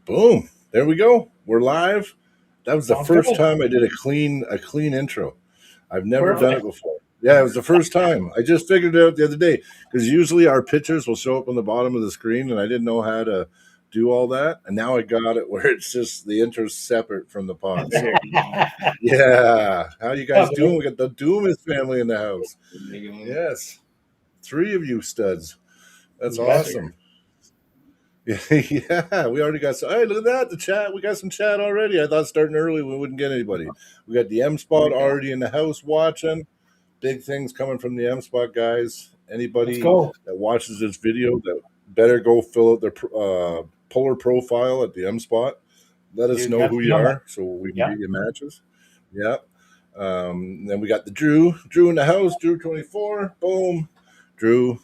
Boom. There we go. We're live. That was the Sounds first good. time I did a clean intro. I've never Perfect. done it before. Yeah, it was the first time. I just figured it out the other day because usually our pictures will show up on the bottom of the screen, and I didn't know how to do all that. And now I got it where it's just the intro's separate from the pod. So, yeah. How you guys doing? We got the Dumas family in the house. Yes. 3 of you studs. That's awesome. Yeah, we already got some. Hey, look at that. The chat. We got some chat already. I thought starting early we wouldn't get anybody. We got the M Spot already in the house watching. Big things coming from the M Spot guys. Anybody that watches this video that better go fill out their puller profile at the M Spot. Let us know who you are so we can get you matches. Yeah. Then we got the Drew in the house. Drew 24. Boom. Drew.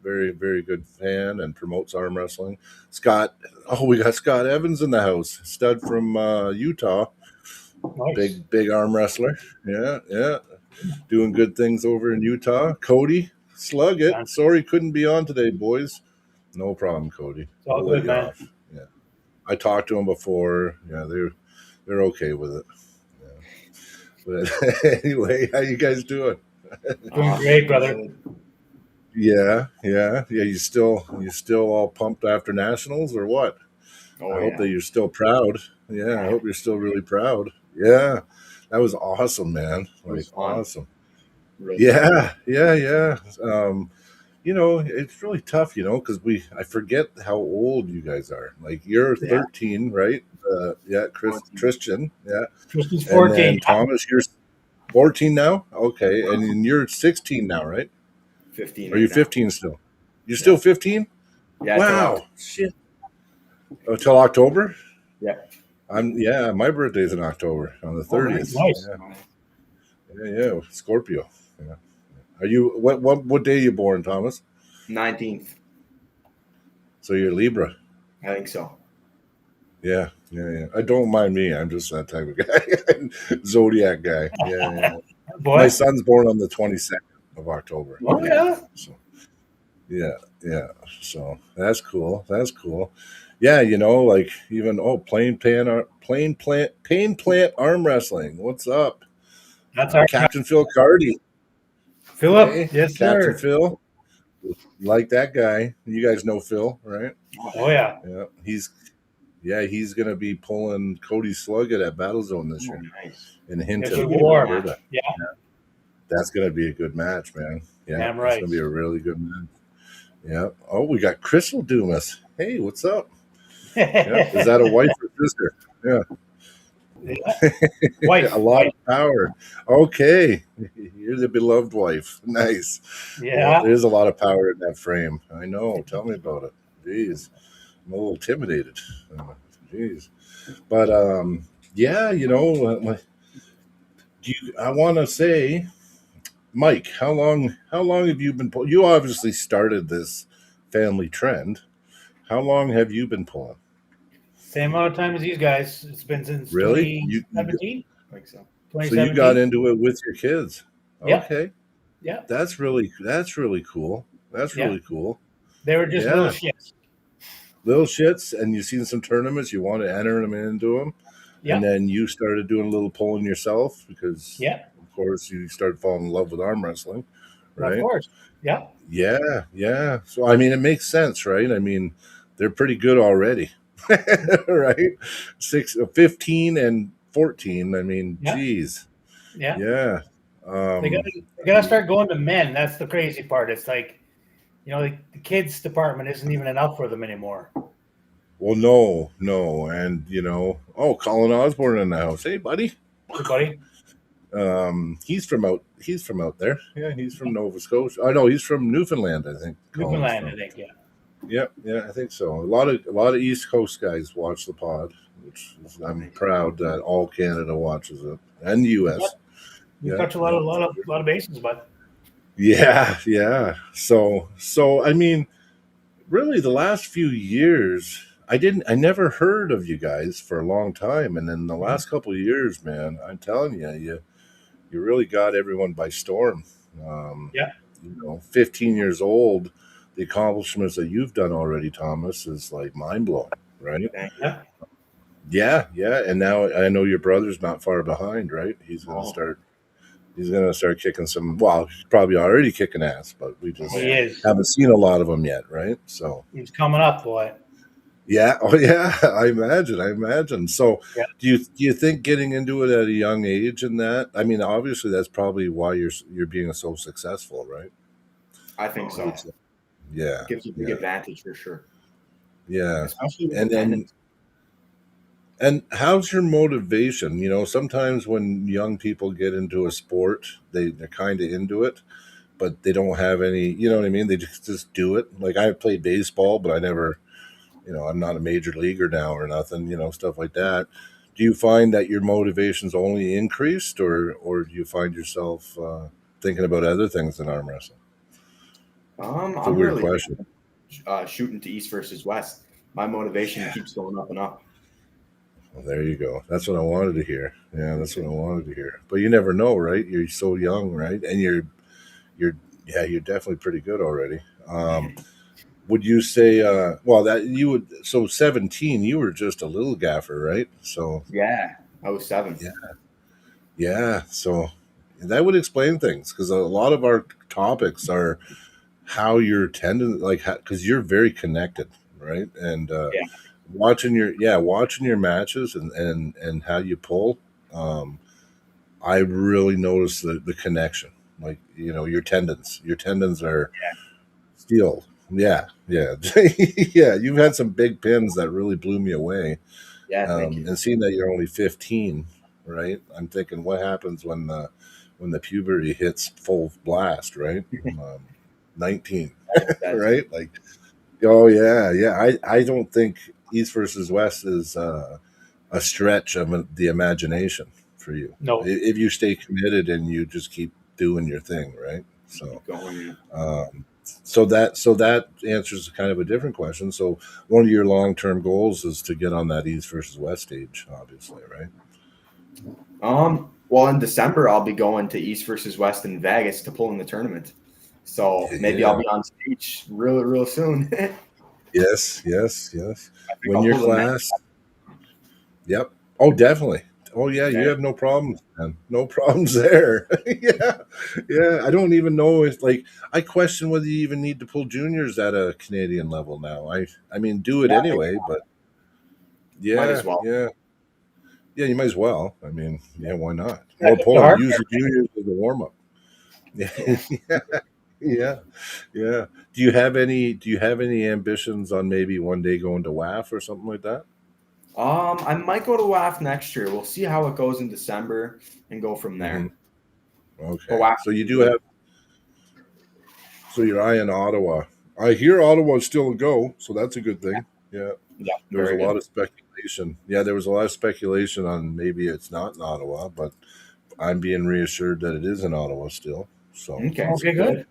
Very, very good fan and promotes arm wrestling. Scott, we got Scott Evans in the house, stud from Utah. Nice. Big arm wrestler. Yeah. Doing good things over in Utah. Cody, slug it. Sorry couldn't be on today, boys. No problem, Cody. It's all good, man. Yeah. I talked to them before. Yeah, they're okay with it. Yeah. But anyway, how you guys doing? Doing great, brother. Yeah. You still all pumped after nationals or what? I hope that you're still proud. Yeah, I hope you're still really proud. Yeah, that was awesome, man. Like awesome. Really yeah. It's really tough, because I forget how old you guys are. Like you're 13, right? Christian. Yeah, Christian's 14. And then Thomas, you're 14 now. Okay, and then you're 16 now, right? 15. Are you 15 still? You're still 15? Yeah. Wow. Shit. Oh, till October? Yeah. My birthday's in October on the 30th. Nice. Yeah. Scorpio. Yeah. Are you what day are you born, Thomas? 19th. So you're Libra. I think so. Yeah. I don't mind me. I'm just that type of guy. Zodiac guy. Yeah. My son's born on the 22nd of October. Oh yeah. So, yeah. So that's cool. Yeah, like even Plain Plant Arm Wrestling. What's up? That's our Captain Phil Cardy. Philip, hey, yes, Captain sir. Phil. Like that guy. You guys know Phil, right? Oh yeah. Yeah. He's gonna be pulling Cody Sluggett at Battle Zone this year. Nice. In Hinton, Alberta. Yeah. That's gonna be a good match, man. Yeah, damn right. It's gonna be a really good match. Yeah. Oh, we got Crystal Dumas. Hey, what's up? Is that a wife or sister? Yeah. Wife. A lot of power. Okay. You're the beloved wife. Nice. Yeah. There's a lot of power in that frame. I know. Tell me about it. Jeez. I'm a little intimidated. Jeez. But I want to say, Mike, how long have you been pulling? You obviously started this family trend. How long have you been pulling? Same amount of time as these guys. It's been since 2017. I think so. So you got into it with your kids. Okay. Yeah. That's really cool. That's really cool. They were just little shits. Little shits, and you've seen some tournaments. You want to enter them into them. Yeah. And then you started doing a little pulling yourself because, of course, you started falling in love with arm wrestling, right? Of course. Yeah. Yeah. So, I mean, it makes sense, right? I mean, they're pretty good already, right? 15 and 14. I mean, geez. Yeah. They gotta start going to men. That's the crazy part. It's like, the kids department isn't even enough for them anymore. Well, no. And, Colin Osborne in the house. Hey, buddy. Hey, buddy. He's from out there. Yeah, he's from Nova Scotia. Oh, no, he's from Newfoundland, I think. Newfoundland, I think, yeah. Yeah, I think so. A lot of East Coast guys watch the pod, which I'm proud that all Canada watches it, and the US. You touch a lot of bases, bud. Yeah. So I mean, really, the last few years, I never heard of you guys for a long time, and then the last couple of years, man, I'm telling you, you really got everyone by storm. 15 years old, the accomplishments that you've done already, Thomas, is like mind blowing, right? Yeah. Yeah, and now I know your brother's not far behind, right? He's gonna Oh. start. He's gonna start kicking some. Well, he's probably already kicking ass, but we just He is. haven't seen a lot of them yet, right? So He's coming up, boy. yeah, oh yeah, I imagine. So Yeah. do you think getting into it at a young age and that? I mean, obviously that's probably why you're being so successful, right? I think I so. would say. Yeah, It gives you a big advantage for sure. yeah. Especially with And then attendance. and how's your motivation? Sometimes when young people get into a sport, they're kind of into it, but they don't have any. You know what I mean? They just do it. Like I played baseball, but I never. I'm not a major leaguer now or nothing. Stuff like that. Do you find that your motivation's only increased, or do you find yourself thinking about other things than arm wrestling? It's a I'm weird really question. shooting to East versus West. My motivation keeps going up and up. Well, there you go. That's what I wanted to hear. Yeah, that's what I wanted to hear. But you never know, right? You're so young, right? And you're definitely pretty good already. Would you say, that you would, so 17, you were just a little gaffer, right? So, Yeah, I was 7. yeah, yeah. So that would explain things because a lot of our topics are how you're tending, like, because you're very connected, right? And, Yeah. watching your matches and how you pull, I really noticed the connection. Like, your tendons are steel. Yeah, yeah, yeah. You've had some big pins that really blew me away. Yeah, thank you. And seeing that you're only 15, right? I'm thinking, what happens when the puberty hits full blast, right? 19, That's right? Like, oh yeah. I don't think East versus West is a stretch of the imagination for you No. if you stay committed and you just keep doing your thing, right? So, keep going. so that answers kind of a different question. So, one of your long-term goals is to get on that East versus West stage, obviously, right? Well, in December I'll be going to East versus West in Vegas to pull in the tournament. So maybe Yeah. I'll be on stage real soon. I Yes. think When I'll your pull the men. class, yep. Oh, definitely. Oh, yeah. You Okay. have no problems, man. No problems there. Yeah. I don't even know if I question whether you even need to pull juniors at a Canadian level now. I mean, do it Yeah, anyway, but might yeah, as well. yeah. Yeah, you might as well. I mean, yeah, why not? Yeah, Or it's the hard use part. the juniors as a warm up. Yeah, Yeah. yeah, yeah. Do you have any ambitions on maybe one day going to WAF or something like that? I might go to WAF next year. We'll see how it goes in December and go from Hmm. there. But Okay. WAF So you would be do good. have. So you're eyeing Ottawa. I hear Ottawa is still a go, so that's a good thing. Yeah. Yeah, There was a very lot good. of speculation. Yeah, there was a lot of speculation on maybe it's not in Ottawa, but I'm being reassured that it is in Ottawa still. So Okay, that's Okay, good.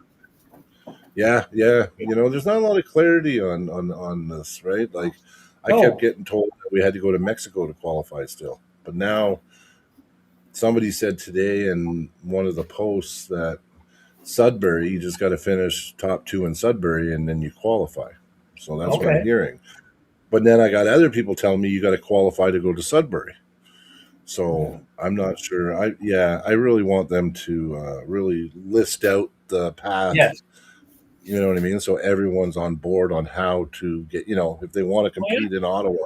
good. Yeah. There's not a lot of clarity on this, right? Like, I kept No. getting told that we had to go to Mexico to qualify still, but now somebody said today in one of the posts that Sudbury, you just got to finish top 2 in Sudbury and then you qualify. So that's what I'm Okay. hearing. But then I got other people telling me you got to qualify to go to Sudbury. So I'm not sure. I really want them to really list out the path. Yes. You know what I mean? So everyone's on board on how to get. If they want to Oh, yeah. compete in Ottawa,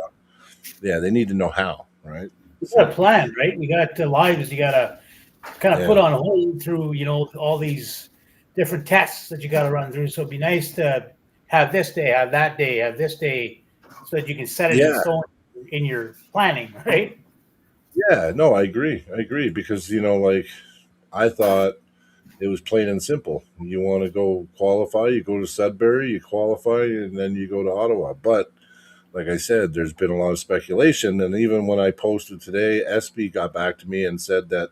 yeah, they need to know how, right? You got a So plan, right? You got lives you got to kind of put yeah, on hold through, all these different tests that you got to run through. So it'd be nice to have this day, have that day, have this day, so that you can set it in yeah, stone in your planning, right? yeah. No, I agree because like I thought it was plain and simple. You want to go qualify, you go to Sudbury, you qualify, and then you go to Ottawa. But like I said, there's been a lot of speculation, and even when I posted today, SB got back to me and said that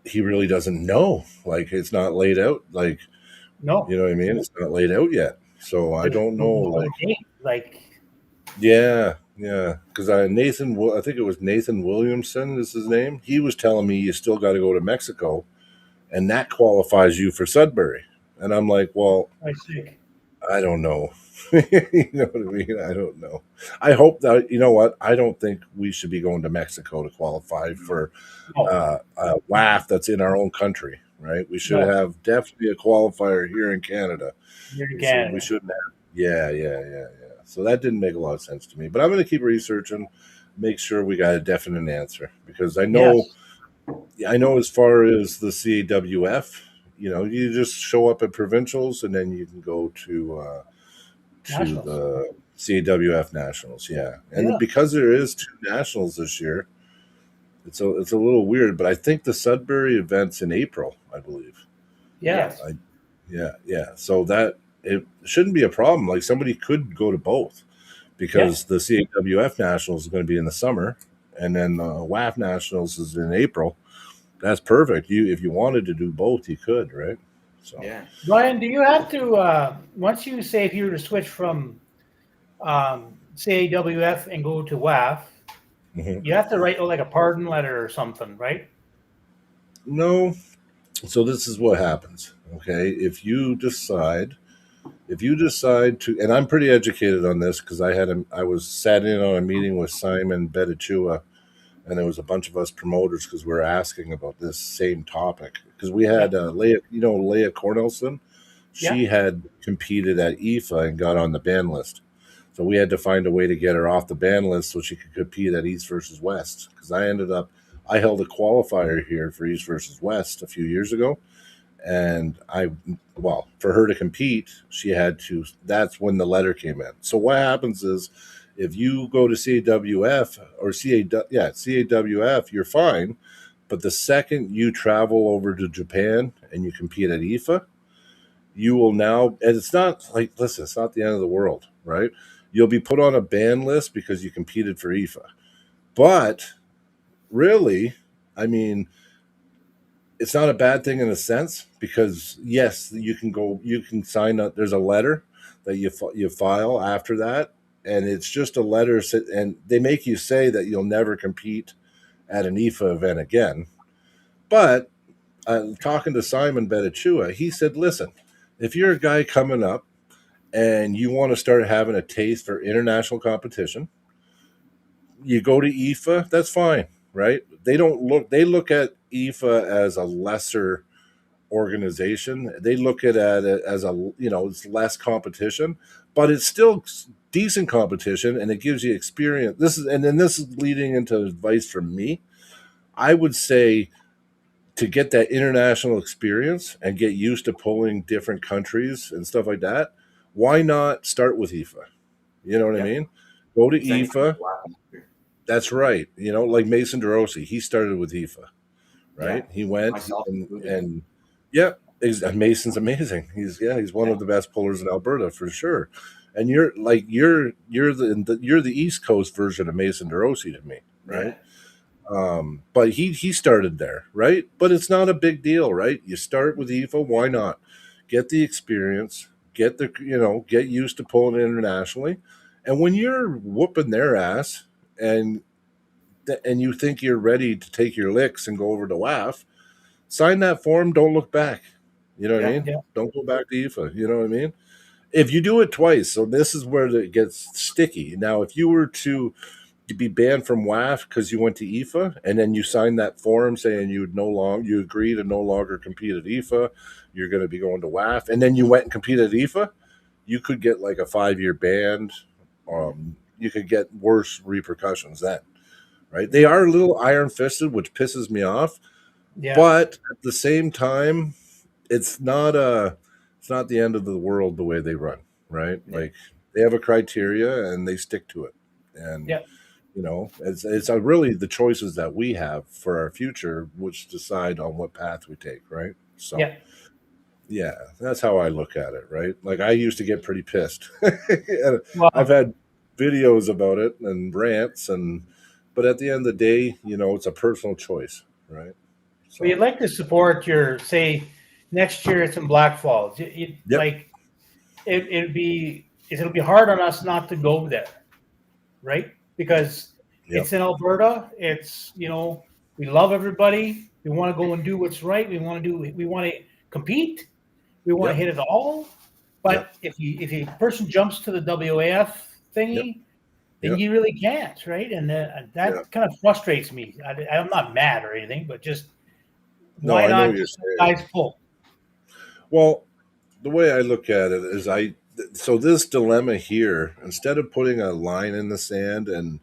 he really doesn't know. Like, it's not laid out. Like, No, you know what I mean? It's not laid out yet. So I there's don't know. no Like, date. Like, yeah. Because I think it was Nathan Williamson is his name. He was telling me you still got to go to Mexico and that qualifies you for Sudbury. And I'm like, well, I see. I don't know. You know what I mean? I don't know. I hope that, you know what? I don't think we should be going to Mexico to qualify for No, a WAF that's in our own country, right? We should no, have definitely a qualifier here in Canada. you're in We Canada. shouldn't have. Yeah, yeah, yeah, yeah. So that didn't make a lot of sense to me. But I'm going to keep researching, make sure we got a definite answer because Yes, I know as far as the CAWF, you just show up at provincials and then you can go to nationals. the CAWF nationals. Yeah, and Yeah, because there is two nationals this year, it's a little weird. But I think the Sudbury event's in April, I believe. yeah, Yes. Yeah, yeah. So that it shouldn't be a problem. Like somebody could go to both yeah. because the CAWF nationals is going to be in the summer, and then WAF nationals is in April. That's perfect. If you wanted to do both, you could, right? So. Yeah. Brian, do you have to once you say if you were to switch from say WF and go to WAF, Mhm. you have to write like a pardon letter or something, right? No. So this is what happens. Okay, if you decide to, and I'm pretty educated on this because I was sat in on a meeting with Simon Betachua, and there was a bunch of us promoters because we were asking about this same topic because we Yeah, had Leah Cornelson. yeah, She had competed at IFA and got on the ban list. So we had to find a way to get her off the ban list so she could compete at East versus West. Because I held a qualifier here for East versus West a few years ago, and for her to compete, she had to. That's when the letter came in. So what happens is, if you go to CAWF or CAWF, you're fine. But the second you travel over to Japan and you compete at IFA, you will now, and it's not like, listen, it's not the end of the world, right? You'll be put on a ban list because you competed for IFA. But really, I mean, it's not a bad thing in a sense because yes, you can sign up. There's a letter that you file after that, and it's just a letter, and they make you say that you'll never compete at an IFA event again. But talking to Simon Betachua, he said, listen, if you're a guy coming up and you want to start having a taste for international competition, you go to IFA, that's fine, right? They look at IFA as a lesser organization. They look at it as it's less competition, but it's still decent competition and it gives you experience. This is leading into advice from me. I would say to get that international experience and get used to pulling different countries and stuff like that, why not start with IFA? You know what I Yeah. mean? Go to Then you can IFA. go out. That's right. Like Mason DeRossi, he started with IFA, Yeah. right? He went Myself and included. and yeah, Mason's amazing. He's one of the best pullers in Alberta for sure. And you're the East Coast version of Mason DeRossi to me, right? Yeah. But he started there, right? But it's not a big deal, right? You start with IFA, why not? Get the experience, get used to pulling internationally, and when you're whooping their ass and and you think you're ready to take your licks and go over to WAF, sign that form. Don't look back. You know what I Yeah. mean? yeah, Don't go back to IFA. You know what I mean? If you do it twice, so this is where it gets sticky. Now, if you were to be banned from WAF because you went to IFA and then you signed that form saying you agree to no longer compete at IFA, you're going to be going to WAF, and then you went and competed at IFA, you could get like a 5-year ban. You could get worse repercussions then, right? They are a little iron fisted, which pisses me off, yeah, but at the same time, it's not the end of the world the way they run, right? Yeah. Like they have a criteria and they stick to it, and yeah, it's really the choices that we have for our future which decide on what path we take, right? So yeah. yeah, that's how I look at it, right? Like I used to get pretty pissed. And I've Well, had videos about it and rants, but at the end of the day, it's a personal choice, right? well, you'd So like to support your say next year it's in Black Falls. yep, Like it'll be hard on us not to go there, right? Because yep, it's in Alberta. It's We love everybody. We want to go and do what's right. We want to compete. We want to Yep. hit it all. But if a person jumps to the WAF thingy, then you really can't, right? And that kind of frustrates me. I'm not mad or anything, but just No, why I know not what you're just let saying. guys pull? Well, the way I look at it is so this dilemma here, instead of putting a line in the sand and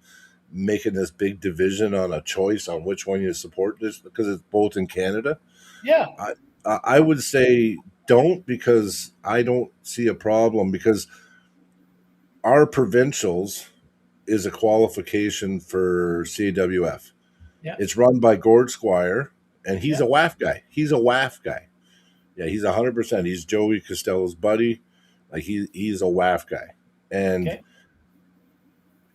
making this big division on a choice on which one you support, this because it's both in Canada, Yeah, I would say don't, because I don't see a problem, because our provincials is a qualification for CWF. yeah, It's run by Gord Squire, and he's yeah. a WAF guy. He's a WAF guy. Yeah, he's 100%. He's Joey Costello's buddy. Like he's a WAF guy. And Okay.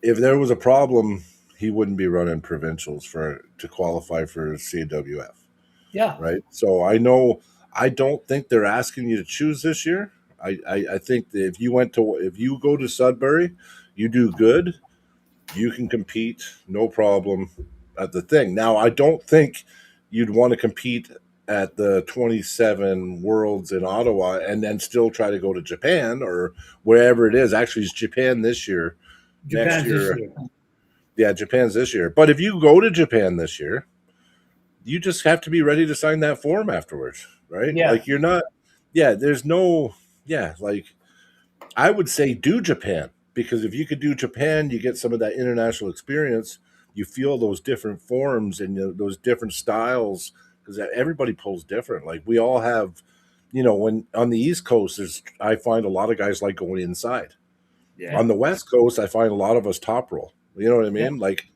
if there was a problem, he wouldn't be running provincials to qualify for CWF. Yeah. Right. So I don't think they're asking you to choose this year. I think that if you go to Sudbury, you do good, you can compete, no problem, at the thing. Now, I don't think you'd want to compete at the 27 Worlds in Ottawa and then still try to go to Japan or wherever it is. Actually, it's Japan this year. Next Japan's this year, year. yeah, Japan's this year. But if you go to Japan this year, you just have to be ready to sign that form afterwards, right? Yeah. Like you're not, yeah, there's no, yeah, like I would say do Japan, because if you could do Japan, you get some of that international experience. You feel those different forms and those different styles, because everybody pulls different. Like we all have, when on the East Coast, I find a lot of guys like going inside. Yeah. On the West Coast, I find a lot of us top roll. You know what I Yeah. mean? Like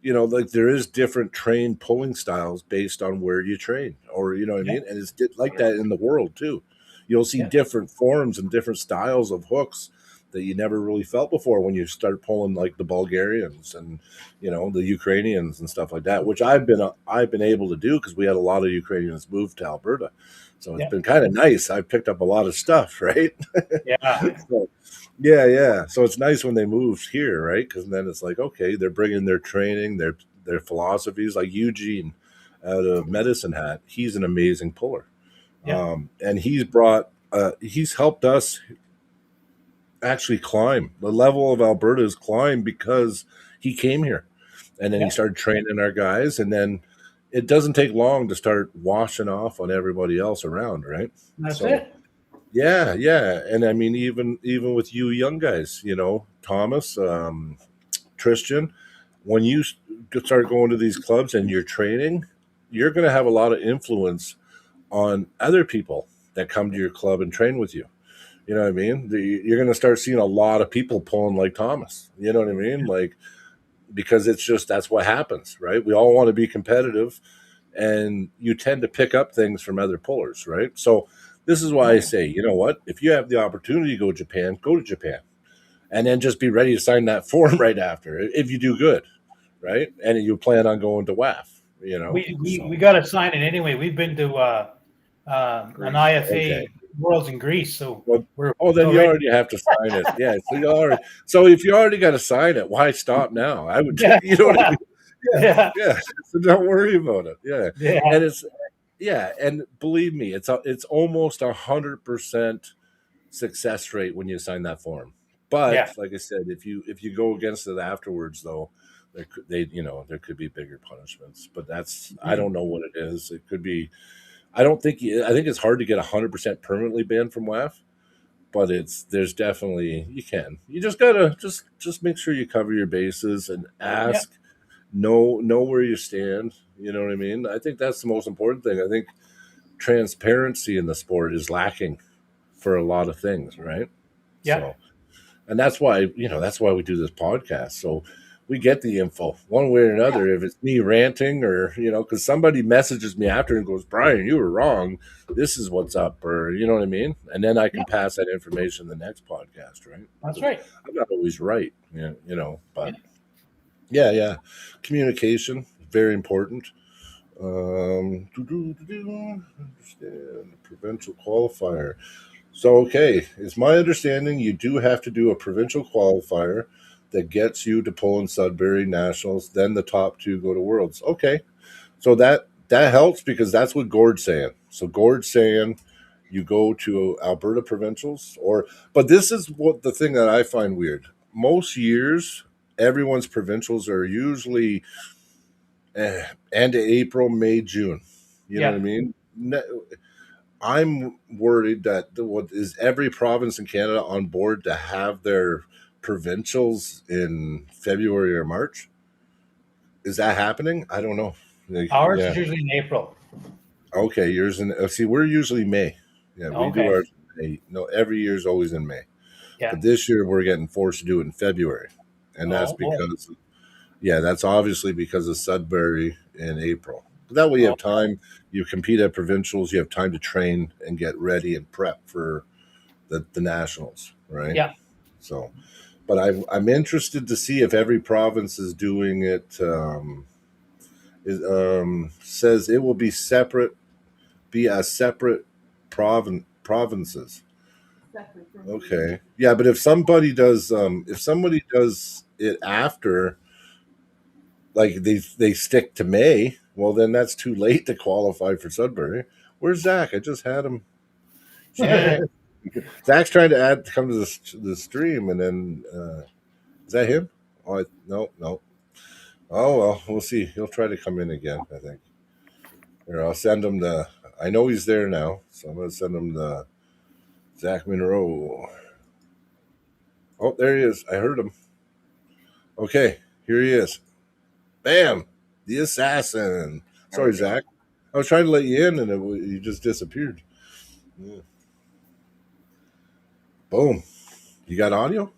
there is different train pulling styles based on where you train, or you know what I Yeah. mean? And it's like that in the world too. You'll see Yeah. different forms and different styles of hooks that you never really felt before when you start pulling like the Bulgarians and the Ukrainians and stuff like that, which I've been able to do because we had a lot of Ukrainians move to Alberta, so it's Yeah. been kind of nice. I picked up a lot of stuff, right? Yeah. So, yeah. So it's nice when they moved here, right? Because then it's like, okay, they're bringing their training, their philosophies. Like Eugene out of Medicine Hat, he's an amazing puller, Yeah. and he's helped us actually climb. The level of Alberta's climb because he came here, and then he Yeah. started training our guys, and then it doesn't take long to start washing off on everybody else around, right? That's So it. yeah, and I mean even with you young guys, Thomas, Tristan, when you start going to these clubs and you're training, you're going to have a lot of influence on other people that come to your club and train with you. You know what I mean? You're going to start seeing a lot of people pulling like Thomas. You know what I mean? Like, because it's just that's what happens, right? We all want to be competitive, and you tend to pick up things from other pullers, right? So this is why I say, you know what? If you have the opportunity to go to Japan, and then just be ready to sign that form right after if you do good, right? And you plan on going to WAF, We So got to sign it anyway. We've been to an okay. IFA Worlds in Greece, so Well, we're oh, then you already. already have to sign it. Yeah. So if you already got to sign it, why stop now? I would, Yeah. you know what I mean? Yeah. Yeah. Yeah. So don't worry about it. Yeah. Yeah. And and believe me, it's almost 100% success rate when you sign that form. Yeah. But like I said, if you go against it afterwards, though, there could be bigger punishments. But I don't know what it is. It could be. I think it's hard to get 100% permanently banned from WAF, but there's definitely you can. You just gotta just make sure you cover your bases and Yeah. ask, know where you stand. You know what I mean? I think that's the most important thing. I think transparency in the sport is lacking for a lot of things, right? Yeah. So, and that's why we do this podcast. So we get the info one way or another. If it's me ranting or, because somebody messages me after and goes, Brian, you were wrong. This is what's up. Or, you know what I mean? And then I can Yeah. pass that information the next podcast, right? That's 'Cause right. I'm not always right, but Yeah. yeah. Communication, very important. Understand provincial qualifier. So, okay, it's my understanding you do have to do a provincial qualifier that gets you to pull in Sudbury Nationals, then the top two go to Worlds. Okay. So that helps because that's what Gord's saying. So Gord's saying you go to Alberta provincials, but this is what the thing that I find weird. Most years, everyone's provincials are usually end of April, May, June. You know what I mean? I'm worried that is every province in Canada on board to have their provincials in February or March? Is that happening? I don't know. Ours is usually in April. Okay, yours in see, we're usually May. Yeah, we do ours in May. No, every year is always in May. Yeah. But this year we're getting forced to do it in February. And that's because that's obviously because of Sudbury in April. But that way you have time, you compete at provincials, you have time to train and get ready and prep for the nationals, right? Yeah. So, but I'm interested to see if every province is doing it. Says it will be as separate provinces. Okay, yeah, but if somebody does it after, like they stick to May, well then that's too late to qualify for Sudbury. Where's Zach? I just had him. Zach's trying to come to the stream, and then is that him? Oh, no. Oh well, we'll see. He'll try to come in again, I think. Here, I'll send him I know he's there now, so I'm going to send him the Zach Monroe. Oh, there he is. I heard him. Okay, here he is. Bam! The assassin. Sorry, Zach. I was trying to let you in, and you just disappeared. Yeah. Boom. You got audio?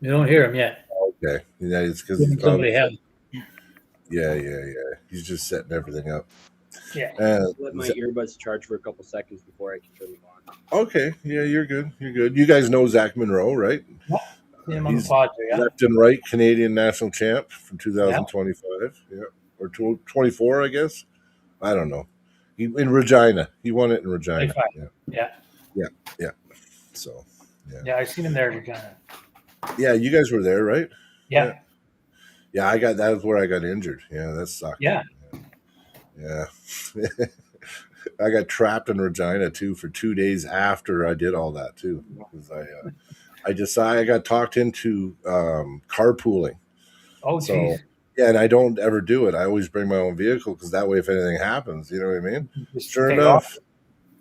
You don't hear him yet. Okay. Yeah, it's because somebody has. Yeah. He's just setting everything up. Yeah. Let my earbuds charge for a couple seconds before I can turn them on. Okay. Yeah, you're good. You guys know Zach Monroe, right? He's left and right Canadian national champ from 2025. Yeah. Or 24, I guess. I don't know. In Regina. He won it in Regina. Yeah. So, yeah, I seen him there in Regina. Yeah, you guys were there, right? Yeah. Yeah, that was where I got injured. Yeah, that sucked. Yeah. I got trapped in Regina too for 2 days after I did all that too, because I got talked into carpooling. Oh, geez. Yeah, and I don't ever do it. I always bring my own vehicle because that way, if anything happens, you know what I mean. Sure enough,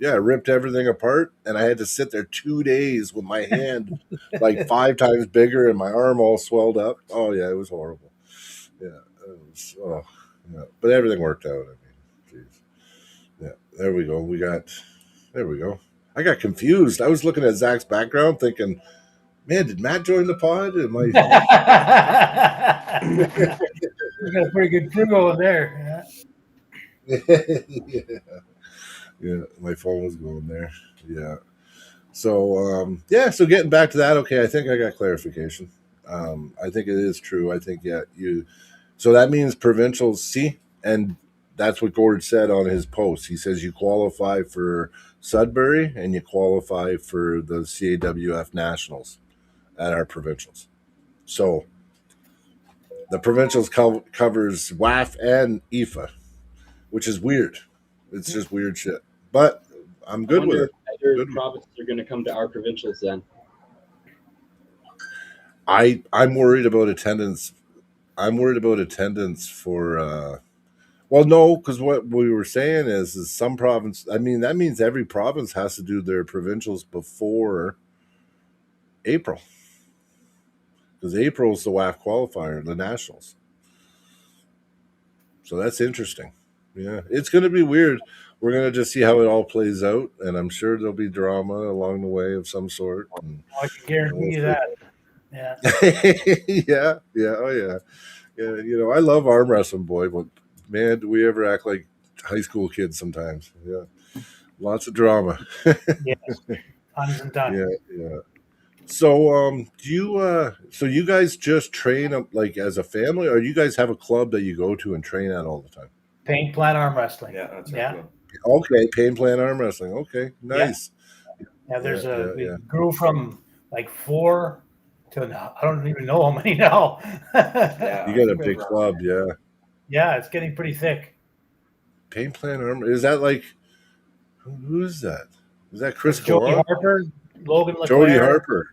I ripped everything apart, and I had to sit there 2 days with my hand like 5 times bigger and my arm all swelled up. Oh yeah, it was horrible. Yeah, but everything worked out. I mean, geez. Yeah, there we go. There we go. I got confused. I was looking at Zach's background, thinking, "Man, did Matt join the pod?" Am I? We got a pretty good crew over there. Yeah, my phone was going there. Yeah. So so getting back to that, okay, I think I got clarification. I think it is true. I think so that means provincials, see, and that's what Gord said on his post. He says you qualify for Sudbury and you qualify for the CAWF Nationals at our provincials. So the provincials covers WAF and IFA, which is weird. It's just weird shit. But I'm good with it. Other provinces are going to come to our provincials then. I'm worried about attendance. I'm worried about attendance for. Well, no, because what we were saying is some province. I mean, that means every province has to do their provincials before April, because April is the WAF qualifier, the nationals. So that's interesting. Yeah, it's going to be weird. We're going to just see how it all plays out, and I'm sure there'll be drama along the way of some sort. And, I can guarantee you that. Yeah. Oh yeah. Yeah, I love arm wrestling, boy, but man, do we ever act like high school kids sometimes? Yeah, lots of drama. Yes, tons and tons. Yeah. So, so you guys just train like as a family, or you guys have a club that you go to and train at all the time? Pain Plan Arm Wrestling. Yeah, that's right. Club. Okay, Pain Plan Arm Wrestling. Okay, nice. Yeah, we grew from like 4 to I don't even know how many now. You got a big club, yeah. Yeah, it's getting pretty thick. Pain Plan Armor. Is that like who is that? Is that Chris That's Jody Gallant? Harper, Logan Jody LeClaire. Harper.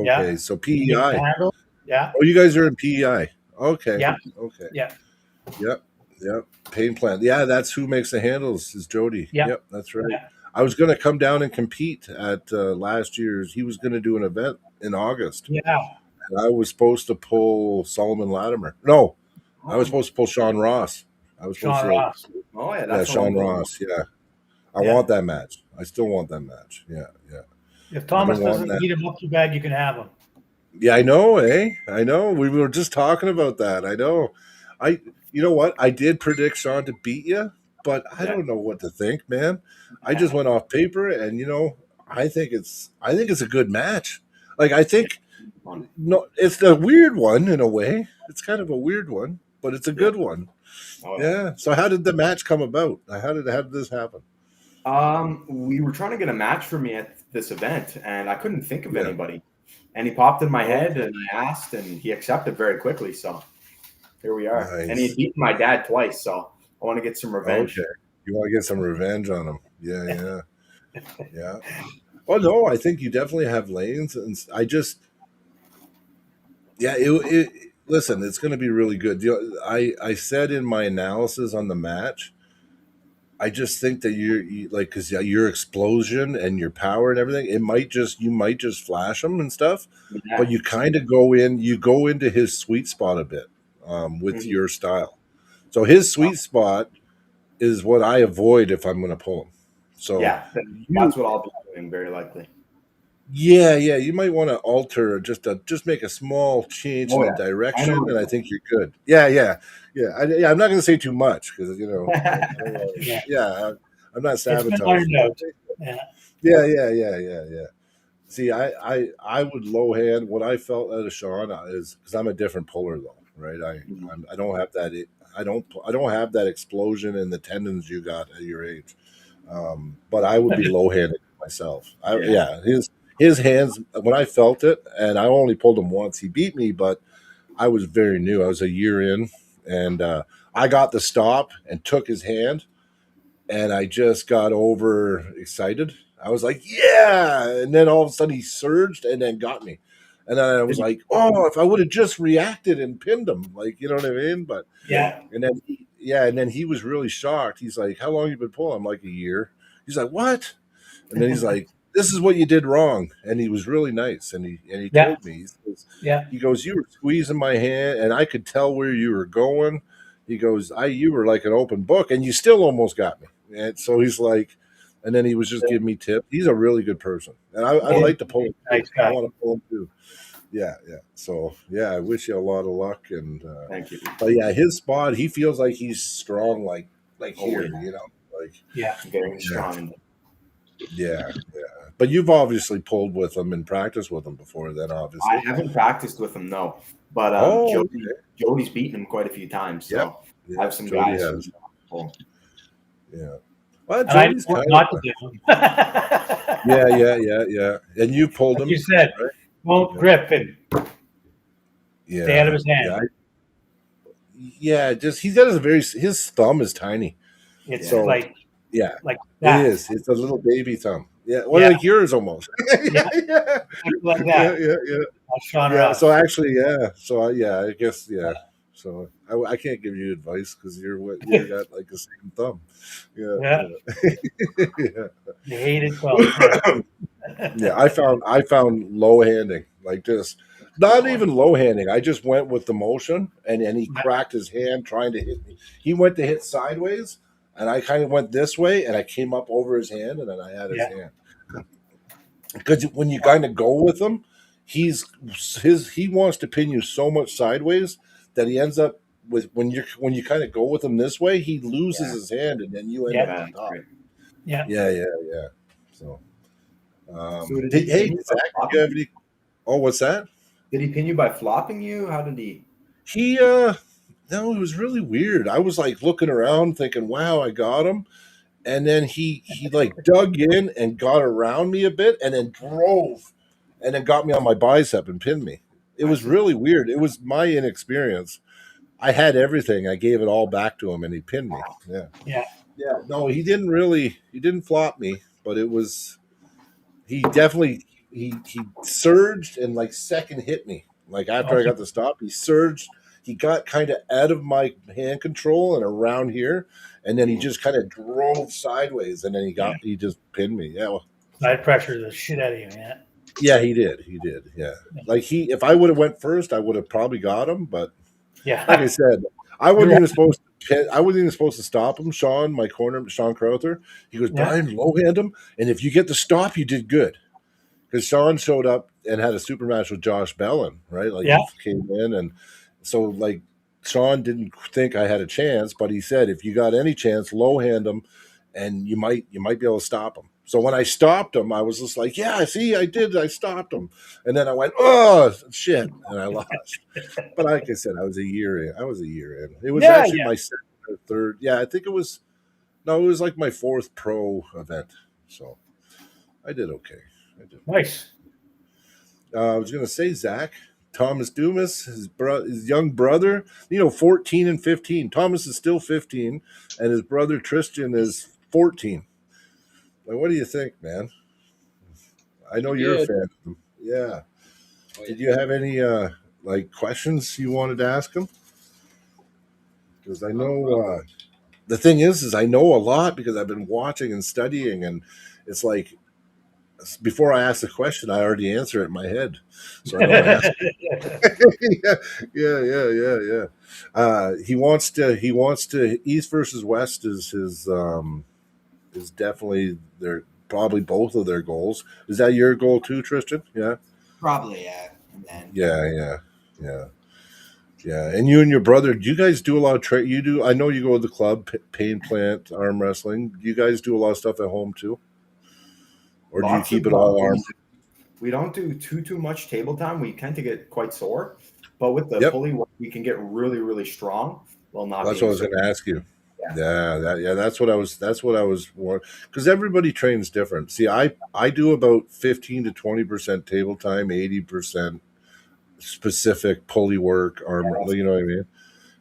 Yeah, Okay, so he makes the PEI. handle. Yeah, Oh, you guys are in PEI. Okay. yeah, Okay. yeah, Yep. Yep. Pain Plan. Yeah, that's who makes the handles is Jody. yeah, Yep, that's right. yeah, I was going to come down and compete at last year's. He was going to do an event in August, yeah. and I was supposed to pull Solomon Latimer. No, I was Oh, supposed to pull Sean Ross. I was supposed Sean to. Ross. oh yeah, Yeah, that's Sean one. Ross. Yeah, I Yeah. want that match. I still want that match. Yeah, yeah. If I've Thomas been wanting doesn't that. beat him up too bad, you can have him. Yeah, I know, eh? I know. We were just talking about that. I know. You know what? I did predict Sean to beat you, but I Yeah. don't know what to think, man. I just went off paper, and I think it's a good match. Like, I think, Fun. no, it's a weird one in a way. It's kind of a weird one, but it's a good one. Oh, yeah. Yeah. So, how did the match come about? How did this happen? We were trying to get a match for me at this event, and I couldn't think of Yeah. anybody. And he popped in my Oh, head, and I asked, and he accepted very quickly. So here we are. And he Nice. beat my dad twice, so I want to get some revenge. Okay. You want to get some revenge on him? Yeah, yeah, yeah. Well, no, I think you definitely have lanes, and yeah. Listen, it's going to be really good. I said in my analysis on the match, I just think that like because your explosion and your power and everything, you might just flash them and stuff, Yeah. but you kind of you go into his sweet spot a bit with Mhm. your style. So his sweet spot is what I avoid if I'm going to pull him. So Yeah, that's what I'll be doing, very likely. yeah, you might want to alter just make a small change Oh, in yeah. the I direction, know. and I think you're good. Yeah. I'm not going to say too much because I don't wanna, Yeah. I'm not It's been sabotaging. ironed out. Yeah. Yeah. See, I would low hand what I felt out of Sean is because I'm a different puller though, right? I don't have that. I don't have that explosion in the tendons you got at your age. But I would be low handed myself. Yeah. His hands when I felt it, and I only pulled him once. He beat me, but I was very new. I was a year in, and I got the stop and took his hand, and I just got over excited. I was like, yeah, and then all of a sudden he surged and then got me, and then I was like, oh, if I would have just reacted and pinned him, like you know what I mean? But Yeah. and then and then he was really shocked. He's like, how long you been pulling? I'm like a year. He's like, what? And then he's like, this is what you did wrong. And he was really nice. And he Yeah. told me, Yeah. he goes, you were squeezing my hand and I could tell where you were going. He goes, you were like an open book and you still almost got me. And so he's like, and then he was just giving me tips. He's a really good person. And I'd like to pull him. Nice I guy. want to pull him too. Yeah. So I wish you a lot of luck. And Thank you. but yeah, his spot, he feels like he's strong, like here, yeah. you know, like Yeah. Very strong. yeah. But you've obviously pulled with him and practiced with him before, then obviously. I haven't practiced with him, no. But Jody's beaten him quite a few times. So Yeah, I have some Jody guys. has. Who Yeah. Well, And I Jody's know kind not of, to do him. yeah. And you pulled Like him. you said, right? won't Yeah. grip and Yeah. stay out of his hand. Just he's got his thumb is tiny. It's So, like Yeah, that. it is. It's a little baby thumb. Yeah, well, Yeah. like yours almost. Yeah. yeah. Like that. Yeah. Sean Yeah. Ross. So actually, I guess, yeah. So I can't give you advice because you got like the same thumb. Yeah. Yeah. You hate it. Well, Yeah. I found low handing, like just not even low handing. I just went with the motion, and he cracked his hand trying to hit me. He went to hit sideways, and I kind of went this way, and I came up over his hand, and then I had his hand. Because when you kind of go with him, he wants to pin you so much sideways that he ends up with when you kind of go with him this way, he loses his hand, and then you end up on top. Yeah. So, did hey, he Zach, do you have any? Oh, what's that? Did he pin you by flopping you? How did he? He no, it was really weird. I was like looking around, thinking, "Wow, I got him." And then he like dug in and got around me a bit and then drove and then got me on my bicep and pinned me. It was really weird. It was my inexperience. I had everything. I gave it all back to him, and he pinned me. Yeah. Yeah. Yeah. No, he didn't really. He didn't flop me, but it was. He definitely he surged and like second hit me. Like after I got the stop, he surged. He got kind of out of my hand control and around here, and then he just kind of drove sideways, and then he just pinned me. Yeah. Well, Side pressure the shit out of you, man. yeah, he did. He did. Yeah. Like if I would have went first, I would have probably got him. But Yeah. like I said, I wasn't even supposed to. I wasn't even supposed to stop him. Sean, my corner, Sean Crowther. He goes, Brian, low hand him, and if you get the stop, you did good. Because Sean showed up and had a super match with Josh Bellin, right? Like he came in, and so like Sean didn't think I had a chance, but he said if you got any chance, low hand him, and you might be able to stop him. So when I stopped him, I was just like, yeah, see, I did, I stopped him, and then I went, oh shit, and I lost. But like I said, I was a year in. It was actually my second or third. Yeah, I think it was. No, it was like my fourth pro event, so I did okay. Nice. I was going to say Zach Thomas Dumas, his young brother. 14 and 15. Thomas is still 15, and his brother Tristan is 14. Like, what do you think, man? I know you're a fan of him. Yeah. Did you have any questions you wanted to ask him? Because I know the thing is I know a lot because I've been watching and studying, and it's like before I ask the question, I already answer it in my head, so I don't ask. Yeah. He wants to. East versus West is definitely their probably both of their goals. Is that your goal too, Tristan? Yeah, probably. Yeah. And then yeah. And you and your brother, do you guys do a lot of trade? You do. I know you go to the club, pain plant, arm wrestling. Do you guys do a lot of stuff at home too? Or do you keep it all arm? We don't do too much table time. We tend to get quite sore, but with the pulley work, we can get really, really strong. Well, not. That's what I was going to ask you. Yeah. That's what I was. Because everybody trains different. See, I do about 15 to 20% table time, 80% specific pulley work, arm. You know what I mean?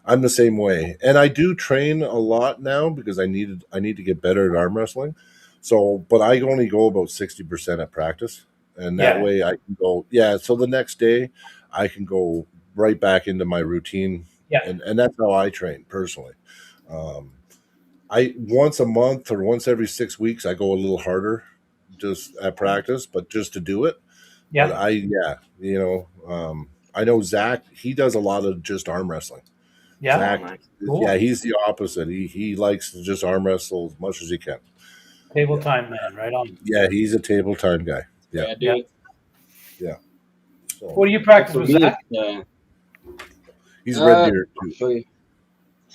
I'm the same way, and I do train a lot now because I need to get better at arm wrestling. So, but I only go about 60% at practice, and that way I can go. Yeah, so the next day I can go right back into my routine. Yeah, and that's how I train personally. I once a month or once every 6 weeks I go a little harder, just at practice, but just to do it. Yeah, but I know Zach. He does a lot of just arm wrestling. Yeah, Zach, cool. Yeah, he's the opposite. He likes to just arm wrestle as much as he can. Table time man, right on. Yeah, he's a table time guy. Yeah. So, what do you practice with Zach? He's Red Deer too.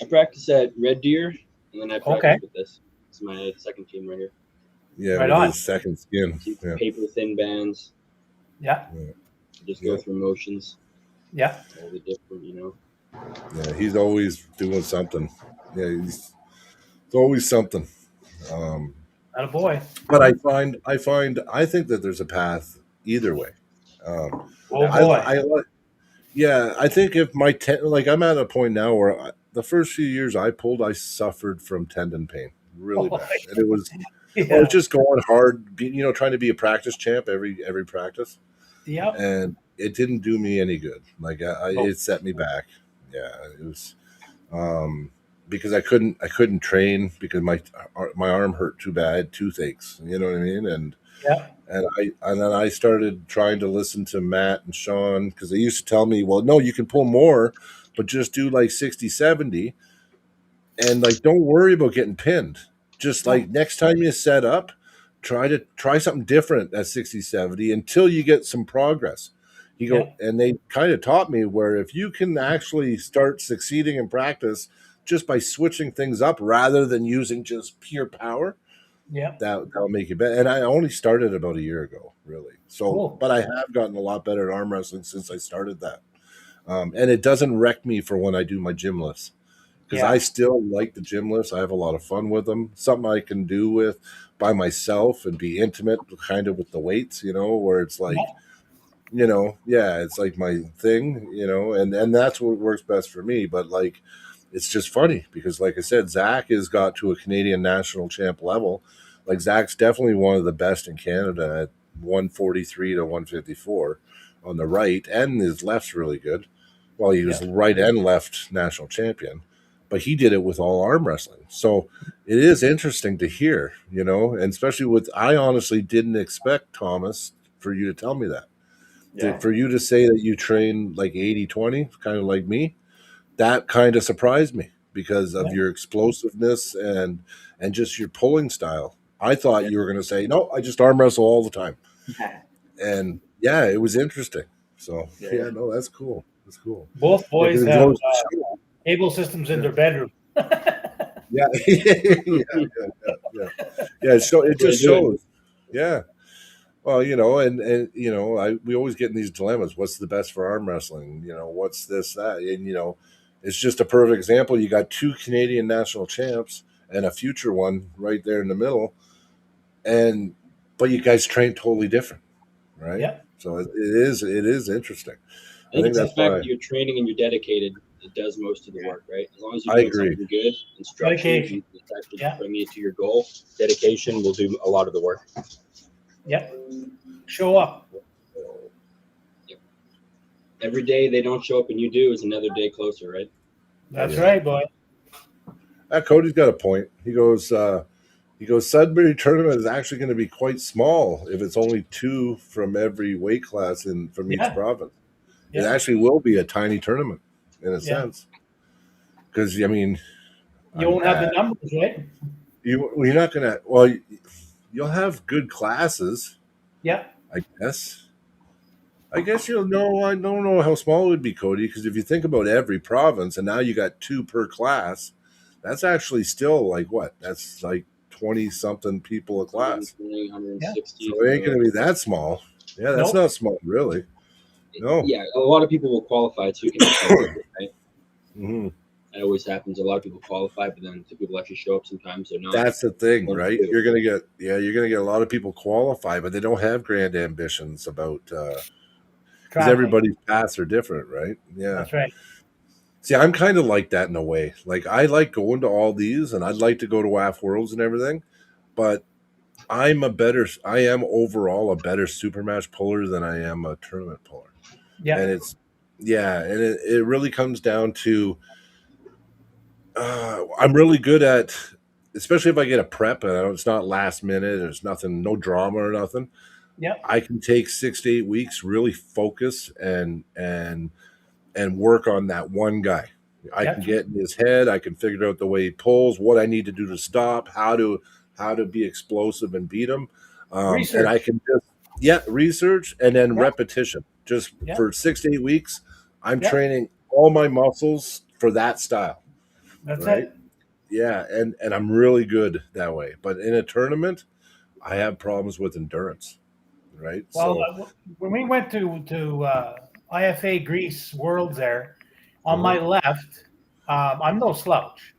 I practice at Red Deer, and then I practice with this. This is my second team right here. Yeah, right on. His second skin. Paper thin bands. Yeah. Just go through motions. Yeah. All the different, Yeah, he's always doing something. Yeah, it's always something. Attaboy. But I think that there's a path either way. I think if I'm at a point now where the first few years I pulled, I suffered from tendon pain really bad, and it was I was just going hard, trying to be a practice champ every practice. Yeah, and it didn't do me any good. Like it set me back. Yeah, it was because I couldn't train because my arm hurt too bad, toothaches. You know what I mean? And then I started trying to listen to Matt and Sean because they used to tell me, well, no, you can pull more, but just do like 60, 70, and like don't worry about getting pinned. Just like next time you set up, try something different at 60, 70 until you get some progress. And they kind of taught me where if you can actually start succeeding in practice just by switching things up rather than using just pure power, that'll make you better. And I only started about a year ago, really. So, but I have gotten a lot better at arm wrestling since I started that. And it doesn't wreck me for when I do my gym lifts. Because I still like the gym lifts. I have a lot of fun with them. Something I can do with by myself and be intimate kind of with the weights, where it's like it's like my thing, and that's what works best for me. But like, it's just funny because, like I said, Zach has got to a Canadian national champ level. Like Zach's definitely one of the best in Canada at 143 to 154 on the right, and his left's really good. Well, he was right and left national champion, but he did it with all arm wrestling. So it is interesting to hear, and especially with, I honestly didn't expect, Thomas, for you to tell me that. For you to say that you train like 80-20, kind of like me, that kind of surprised me because of your explosiveness and just your pulling style. I thought you were going to say, no, I just arm wrestle all the time. And it was interesting. So no, that's cool. That's cool. Both boys have cable systems in their bedroom. Yeah. So it just shows. Yeah. Well, and we always get in these dilemmas. What's the best for arm wrestling? What's this, that? And, it's just a perfect example. You got 2 Canadian national champs and a future one right there in the middle. But you guys train totally different, right? Yeah. So it is interesting. I think it's the fact that you're training and you're dedicated. It does most of the work, right? As long as you're doing something good and structured, and it's actually bringing you to your goal. Dedication will do a lot of the work. Yep. Show up. Yep. Every day they don't show up and you do is another day closer, right? That's right, boy. Cody's got a point. He goes, Sudbury tournament is actually going to be quite small if it's only 2 from every weight class from each province. It actually will be a tiny tournament in a sense. Because, I mean, you won't have the numbers, right? You're not going to, well, you'll have good classes. Yeah. I guess you'll know. I don't know how small it would be, Cody, because if you think about every province and now you got 2 per class, that's actually still like what? That's like 20-something people a class. 160. So it ain't going to be that small. Yeah, that's not small, really. No. Yeah, a lot of people will qualify too. Right? Mm-hmm. That always happens. A lot of people qualify, but then some people actually show up sometimes. They're not. That's the thing, right? You're gonna get a lot of people qualify, but they don't have grand ambitions about because everybody's paths are different, right? Yeah, that's right. See, I'm kind of like that in a way. Like I like going to all these, and I'd like to go to WAF Worlds and everything, but I am overall a better super match puller than I am a tournament puller. Yeah, and it really comes down to. I'm really good at, especially if I get a prep and it's not last minute, there's nothing, no drama or nothing. Yeah, I can take 6 to 8 weeks, really focus and work on that one guy. I can get in his head. I can figure out the way he pulls, what I need to do to stop, how to be explosive and beat him. And I can just research and then repetition. Just for 6 to 8 weeks, I'm training all my muscles for that style. That's it. Yeah, and I'm really good that way. But in a tournament, I have problems with endurance, right? Well, when we went to IFA Greece Worlds there, on my left, I'm no slouch.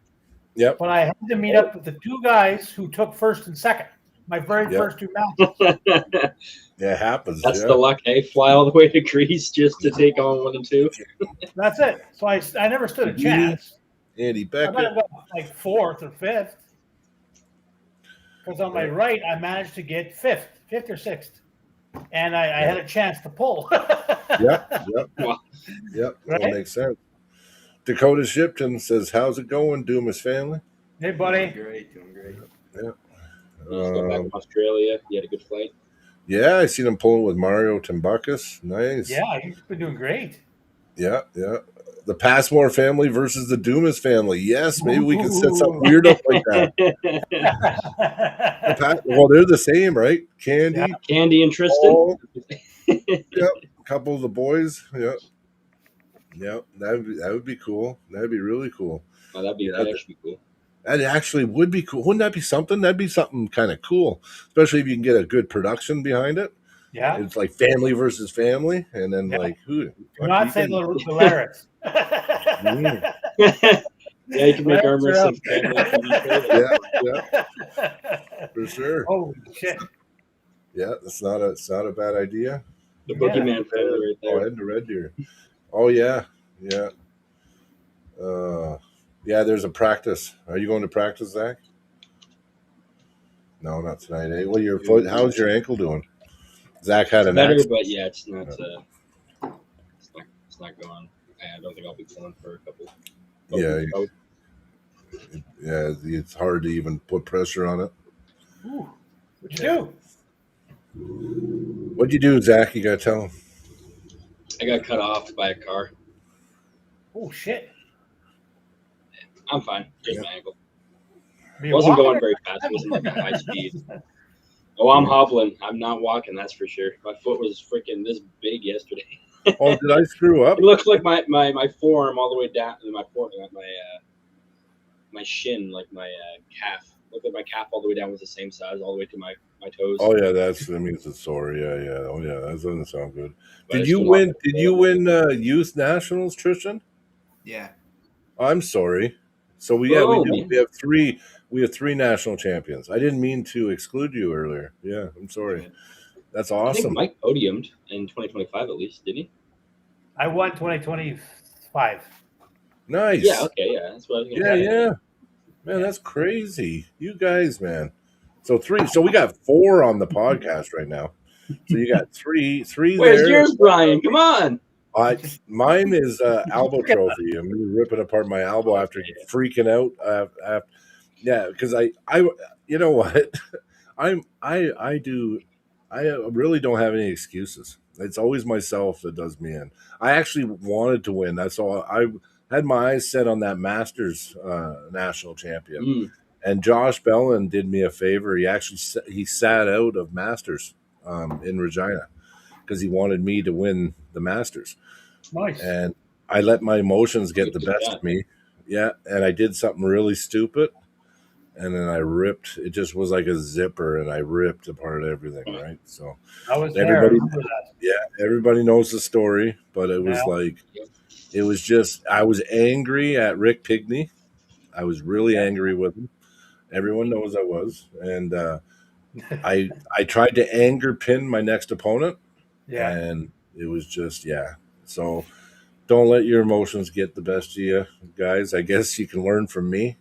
Yep. But I had to meet up with the 2 guys who took first and second. My very first 2 matches. Yeah, it happens. That's the luck, eh? Fly all the way to Greece just to take on 1 and 2. That's it. So I never stood a chance. Andy Beckett. I got like 4th or 5th. Because on my right, I managed to get 5th or 6th. And I had a chance to pull. Yep. Right? That makes sense. Dakota Shipton says, "How's it going, Dumas family?" Hey, buddy. Doing great. Yeah. He's got back from Australia. He had a good flight. Yeah, I seen him pulling with Mario Timbuckus. Nice. Yeah, he's been doing great. Yeah. The Passmore family versus the Dumas family. Yes, maybe we can set something weird up like that. Well, they're the same, right? Candy. Candy and Tristan. Yep. A couple of the boys. Yep. That would be cool. That'd be really cool. Oh, that'd actually be cool. That actually would be cool. Wouldn't that be something? That'd be something kind of cool, especially if you can get a good production behind it. Yeah, it's like family versus family, and then like who? Do not say the lyrics. Yeah, you can make arm wrestling family. Yeah, for sure. Holy shit! Yeah, it's not a bad idea. The boogeyman family right there. Oh, and the Red Deer. Oh, yeah. Yeah. Yeah, there's a practice. Are you going to practice, Zach? No, not tonight. Eh? Well, your foot. How's your ankle doing? Zach had an better, accident. but yeah, it's not. It's not going. I don't think I'll be going for a couple. Yeah, yeah. It's hard to even put pressure on it. Ooh, what'd you do? What'd you do, Zach? You gotta tell him. I got cut off by a car. Oh shit! I'm fine. Just my ankle. It wasn't going very fast. It wasn't like a high speed. Oh, I'm hobbling. I'm not walking. That's for sure. My foot was freaking this big yesterday. Oh, did I screw up? It looks like my forearm all the way down, my shin, like my calf. Looked like my calf all the way down was the same size all the way to my toes. Oh yeah, that means it's sore. Yeah. Oh yeah, that doesn't sound good. Did you win youth nationals, Tristan? Yeah. I'm sorry. So we have three national champions. I didn't mean to exclude you earlier. Yeah, I'm sorry. That's awesome. I think Mike podiumed in 2025 at least, didn't he? I won 2025. Nice. Yeah. Okay. Yeah. That's what I was gonna say. Yeah. Man, that's crazy. You guys, man. So we got 4 on the podcast right now. So you got three Where's there. yours, Brian? Come on. Mine is elbow trophy. I'm ripping apart my elbow after freaking out. Yeah, because I you know what? I really don't have any excuses. It's always myself that does me in. I actually wanted to win. That's all. I had my eyes set on that Masters national champion, and Josh Bellin did me a favor. He sat out of Masters in Regina because he wanted me to win the Masters. Nice. And I let my emotions get the best of me. Yeah, and I did something really stupid, and then I ripped. It just was like a zipper, and I ripped apart everything. Right. So I was there. Everybody knows the story, but it was it was just I was angry at Rick Pigney. I was really angry with him. Everyone knows I was, and I tried to anger pin my next opponent. Yeah, and it was just So don't let your emotions get the best of you, guys. I guess you can learn from me.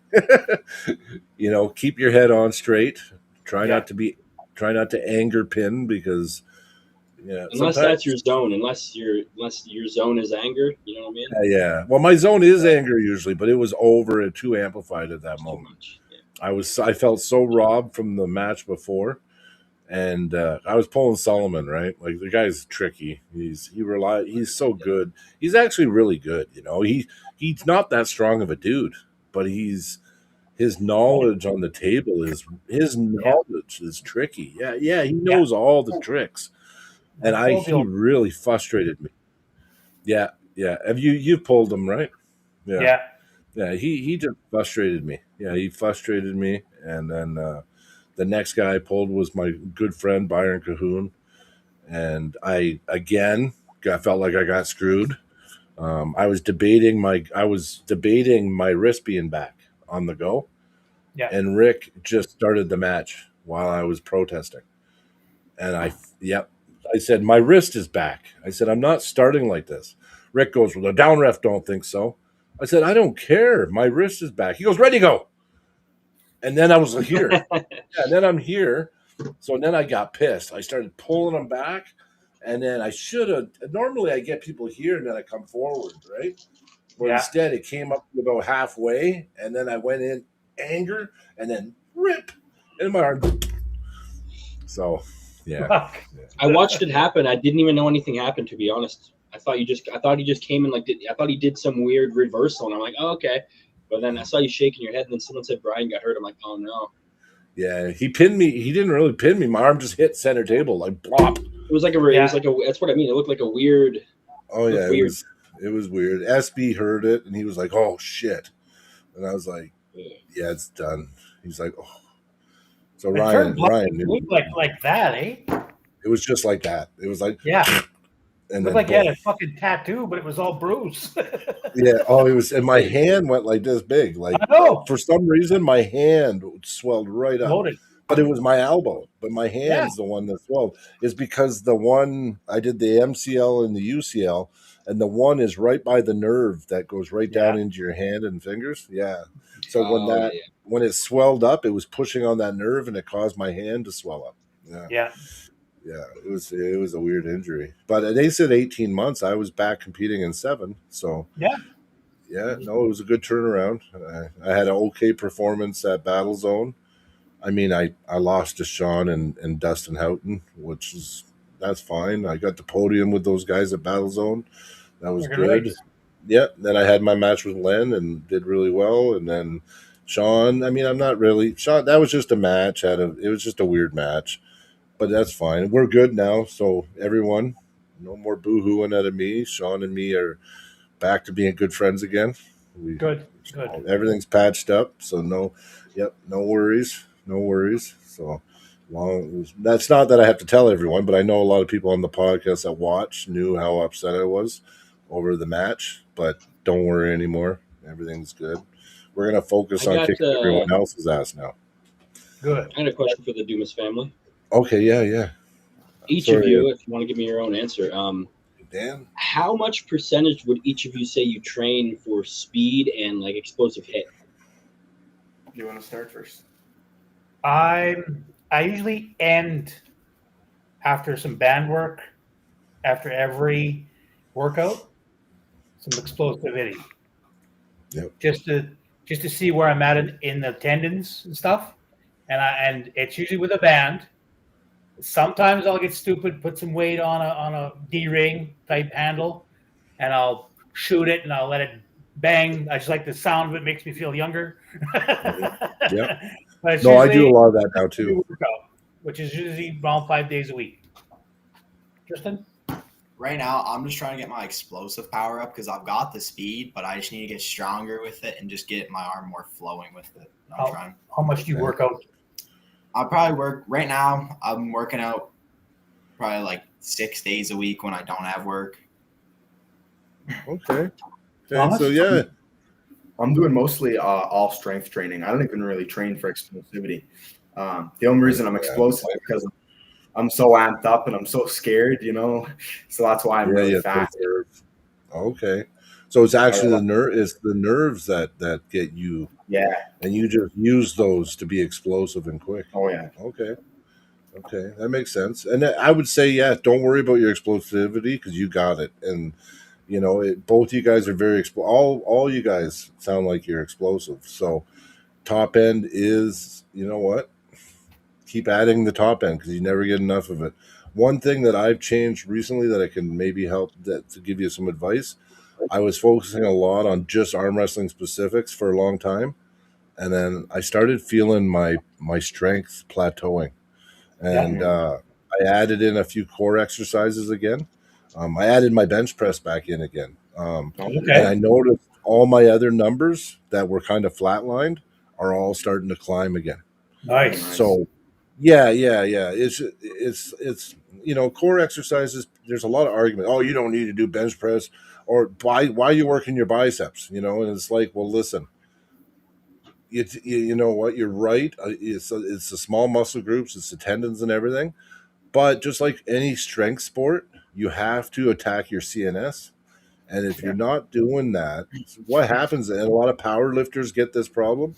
Keep your head on straight. Try not to anger pin because unless that's your zone. Unless your zone is anger, you know what I mean? Yeah. Well, my zone is anger usually, but it was over and too amplified at that moment. I felt so robbed from the match before. And I was pulling Solomon, right? Like the guy's tricky. He's so good. He's actually really good. He's not that strong of a dude, but his knowledge on the table is tricky. Yeah. He knows all the tricks, and he really frustrated me. Yeah. Have you've pulled him, right? Yeah. He just frustrated me. Yeah, he frustrated me, and then. The next guy I pulled was my good friend Byron Cahoon, and I felt like I got screwed. I was debating my wrist being back on the go, and Rick just started the match while I was protesting, and I said my wrist is back. I said I'm not starting like this. Rick goes, well, the down ref don't think so. I said I don't care. My wrist is back. He goes, ready, go. And then I was here. And then I'm here. So then I got pissed. I started pulling them back. And then I should have. Normally I get people here and then I come forward, right? But instead it came up to about halfway. And then I went in anger and then rip in my arm. So, yeah. I watched it happen. I didn't even know anything happened, to be honest. I thought he just came in I thought he did some weird reversal. And I'm like, oh, okay. But then I saw you shaking your head, and then someone said Brian got hurt. I'm like, oh no. Yeah, he pinned me. He didn't really pin me. My arm just hit center table, like blop. It was like that's what I mean. It looked like a weird. Oh yeah, it was weird. SB heard it, and he was like, "Oh shit," and I was like, "Yeah, it's done." He's like, "Oh." So Ryan knew like that, eh? It was just like that. It was like And it looked like he had a fucking tattoo, but it was all bruised. Yeah. Oh, it was, and my hand went like this big. Like, I know. For some reason, my hand swelled right up. Loaded. But it was my elbow. But my hand's the one that swelled. Is because the one I did the MCL and the UCL, and the one is right by the nerve that goes right down into your hand and fingers. Yeah. So when it swelled up, it was pushing on that nerve, and it caused my hand to swell up. Yeah. It was a weird injury, but they said 18 months. I was back competing in 7. So no, it was a good turnaround. I had an okay performance at Battle Zone. I mean, I lost to Sean and Dustin Houghton, that's fine. I got the podium with those guys at Battle Zone. That was good. Yeah. Then I had my match with Len and did really well. And then Sean, I mean, I'm not really Sean. That was just a match. It was just a weird match, but that's fine. We're good now. So everyone, no more boo-hooing out of me. Sean and me are back to being good friends again. Good. Everything's patched up. So no worries. So that's not that I have to tell everyone, but I know a lot of people on the podcast that watch knew how upset I was over the match. But don't worry anymore. Everything's good. We're gonna focus on kicking everyone else's ass now. Good. I had a question for the Dumas family. Okay, yeah. Each of you, if you want to give me your own answer, Dan, how much percentage would each of you say you train for speed and like explosive hit? You want to start first? I usually end after some band work, after every workout, some explosivity. Yep. Just to see where I'm at in the tendons and stuff, and it's usually with a band. Sometimes I'll get stupid, put some weight on a D-ring type handle, and I'll shoot it and I'll let it bang. I just like the sound of it; makes me feel younger. Yeah. But no, I do a lot of that now too. Workout, which is usually around 5 days a week. Tristan? Right now, I'm just trying to get my explosive power up because I've got the speed, but I just need to get stronger with it and just get my arm more flowing with it. How much do you work out? I probably work right now. I'm working out probably like 6 days a week when I don't have work. Okay. So yeah, I'm doing mostly all strength training. I don't even really train for explosivity. The only reason I'm explosive is because I'm so amped up and I'm so scared, So that's why I'm really fast. Okay. So it's actually the nerves that get you. Yeah. And you just use those to be explosive and quick. Oh yeah. Okay. That makes sense. And I would say, don't worry about your explosivity because you got it. And both you guys are very all you guys sound like you're explosive. So top end is, keep adding the top end because you never get enough of it. One thing that I've changed recently that I can maybe help to give you some advice. I was focusing a lot on just arm wrestling specifics for a long time. And then I started feeling my strength plateauing. And I added in a few core exercises again. I added my bench press back in again. And I noticed all my other numbers that were kind of flatlined are all starting to climb again. Nice. So, yeah. It's core exercises. There's a lot of argument. Oh, you don't need to do bench press, or why are you working your biceps? And it's like, well, listen. You know what? You're right. It's the small muscle groups, it's the tendons and everything. But just like any strength sport, you have to attack your CNS. And if you're not doing that, what happens? And a lot of power lifters get this problem.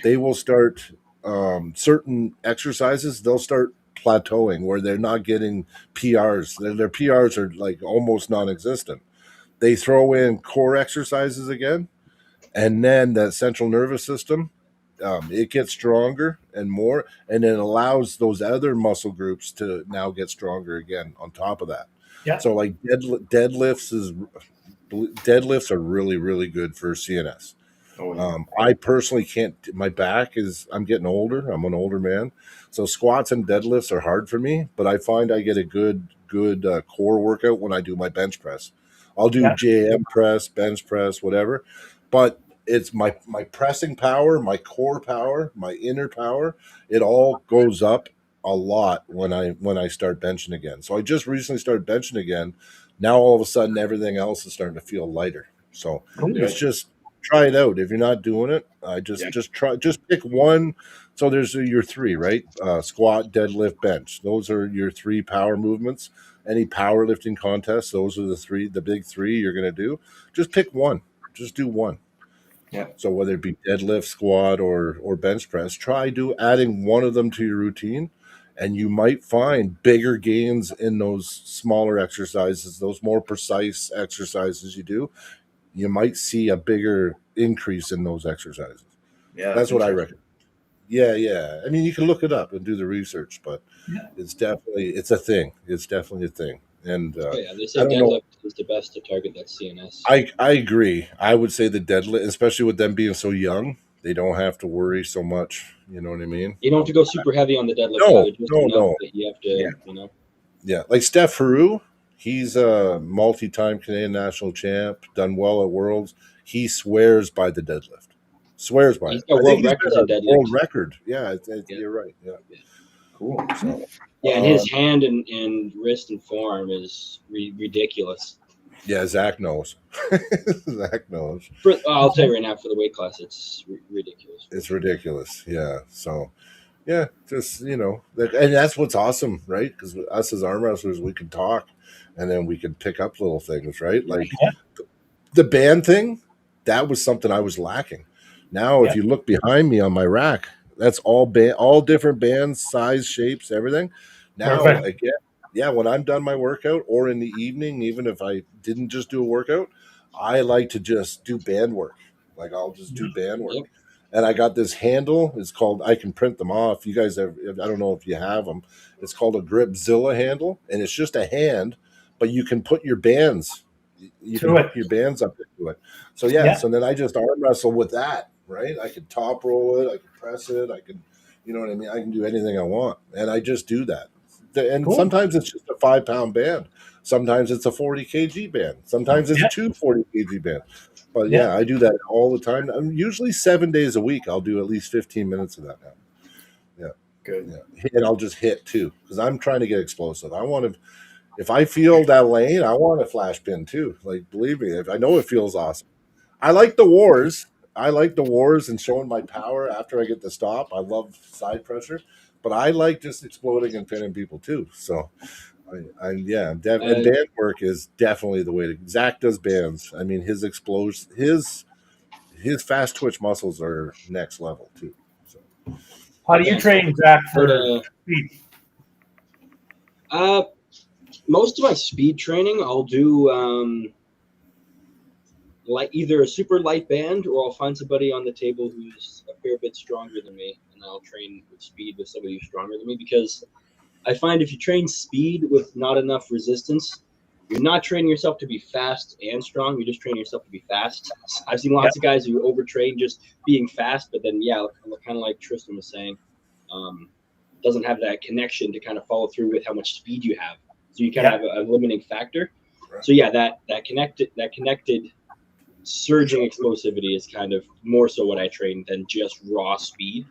They will start certain exercises. They'll start plateauing where they're not getting PRs. Their PRs are like almost non-existent. They throw in core exercises again. And then that central nervous system, it gets stronger and more, and it allows those other muscle groups to now get stronger again on top of that. Yeah. So like deadlifts are really, really good for CNS. Oh, yeah. I personally can't. My back I'm getting older. I'm an older man, so squats and deadlifts are hard for me. But I find I get a good core workout when I do my bench press. I'll do JM press, bench press, whatever. But it's my pressing power, my core power, my inner power. It all goes up a lot when I start benching again. So I just recently started benching again. Now all of a sudden everything else is starting to feel lighter. So it's just try it out. If you're not doing it, just pick one So there's your three, right? Squat, deadlift, bench. Those are your three power movements. Any powerlifting contest, those are the big three you're going to do. Just pick one. Just do one. Yeah. So whether it be deadlift, squat, or bench press, try adding one of them to your routine, and you might find bigger gains in those smaller exercises, those more precise exercises you do. You might see a bigger increase in those exercises. Yeah, That's what I reckon. Yeah, yeah. I mean, you can look it up and do the research, but it's a thing. It's definitely a thing. And Oh yeah, they I say don't know. deadlift is the best to target that CNS. I agree. I would say the deadlift, especially with them being so young, they don't have to worry so much. You know what I mean? You don't have to go super heavy on the deadlift No, either, just no, enough no. that you have to, Yeah. you know. Yeah, like Steph Haru, he's a multi-time Canadian national champ, done well at Worlds. He swears by the deadlift. Swears by He's it. got I world think he's records got in a world deadlift. record. Yeah, Yeah. you're right. Yeah. Cool. So, Yeah, and his hand and wrist and forearm is ridiculous. yeah, Zach knows. Zach knows. I'll tell you right now, for the weight class, it's ridiculous. It's ridiculous. Yeah. So, yeah, just and that's what's awesome, right? Because us as arm wrestlers, we can talk, and then we can pick up little things, right? Like the band thing, that was something I was lacking. Now, if you look behind me on my rack, that's all different bands, size, shapes, everything. Now, Perfect. again, yeah, when I'm done my workout or in the evening, even if I didn't just do a workout, I like to just do band work. Like I'll just do band work. Yep. And I got this handle. It's called, I can print them off. You guys have, I don't know if you have them. It's called a Gripzilla handle. And it's just a hand, but you can put your bands, you can hook your bands up into it. So, so then I just arm wrestle with that, right? I could top roll it. I could press it. I could, you know what I mean? I can do anything I want. And I just do that. And sometimes it's just a 5-pound band. Sometimes it's a 40 kg band. Sometimes it's two 40 kg bands. But yeah, I do that all the time. Usually 7 days a week. I'll do at least 15 minutes of that now. Yeah. Good. Yeah. And I'll just hit too, because I'm trying to get explosive. I want to, if I feel that lane, I want a flash pin too. Like, believe me, if I know it feels awesome. I like the wars. I like the wars and showing my power after I get the stop. I love side pressure, but I like just exploding and pinning people too. So, and band work is definitely the way to. Zach does bands. I mean, his fast twitch muscles are next level too. So, how do you train, Zach, for speed? Most of my speed training, I'll do like either a super light band, or I'll find somebody on the table who's a fair bit stronger than me, and I'll train with speed with somebody who's stronger than me, because I find if you train speed with not enough resistance, you're not training yourself to be fast and strong. You're just training yourself to be fast. I've seen lots of guys who overtrain just being fast, but then, kind of like Tristan was saying, doesn't have that connection to kind of follow through with how much speed you have. So you kind of have a limiting factor. Right. So that connected surging explosivity is kind of more so what I train than just raw speed.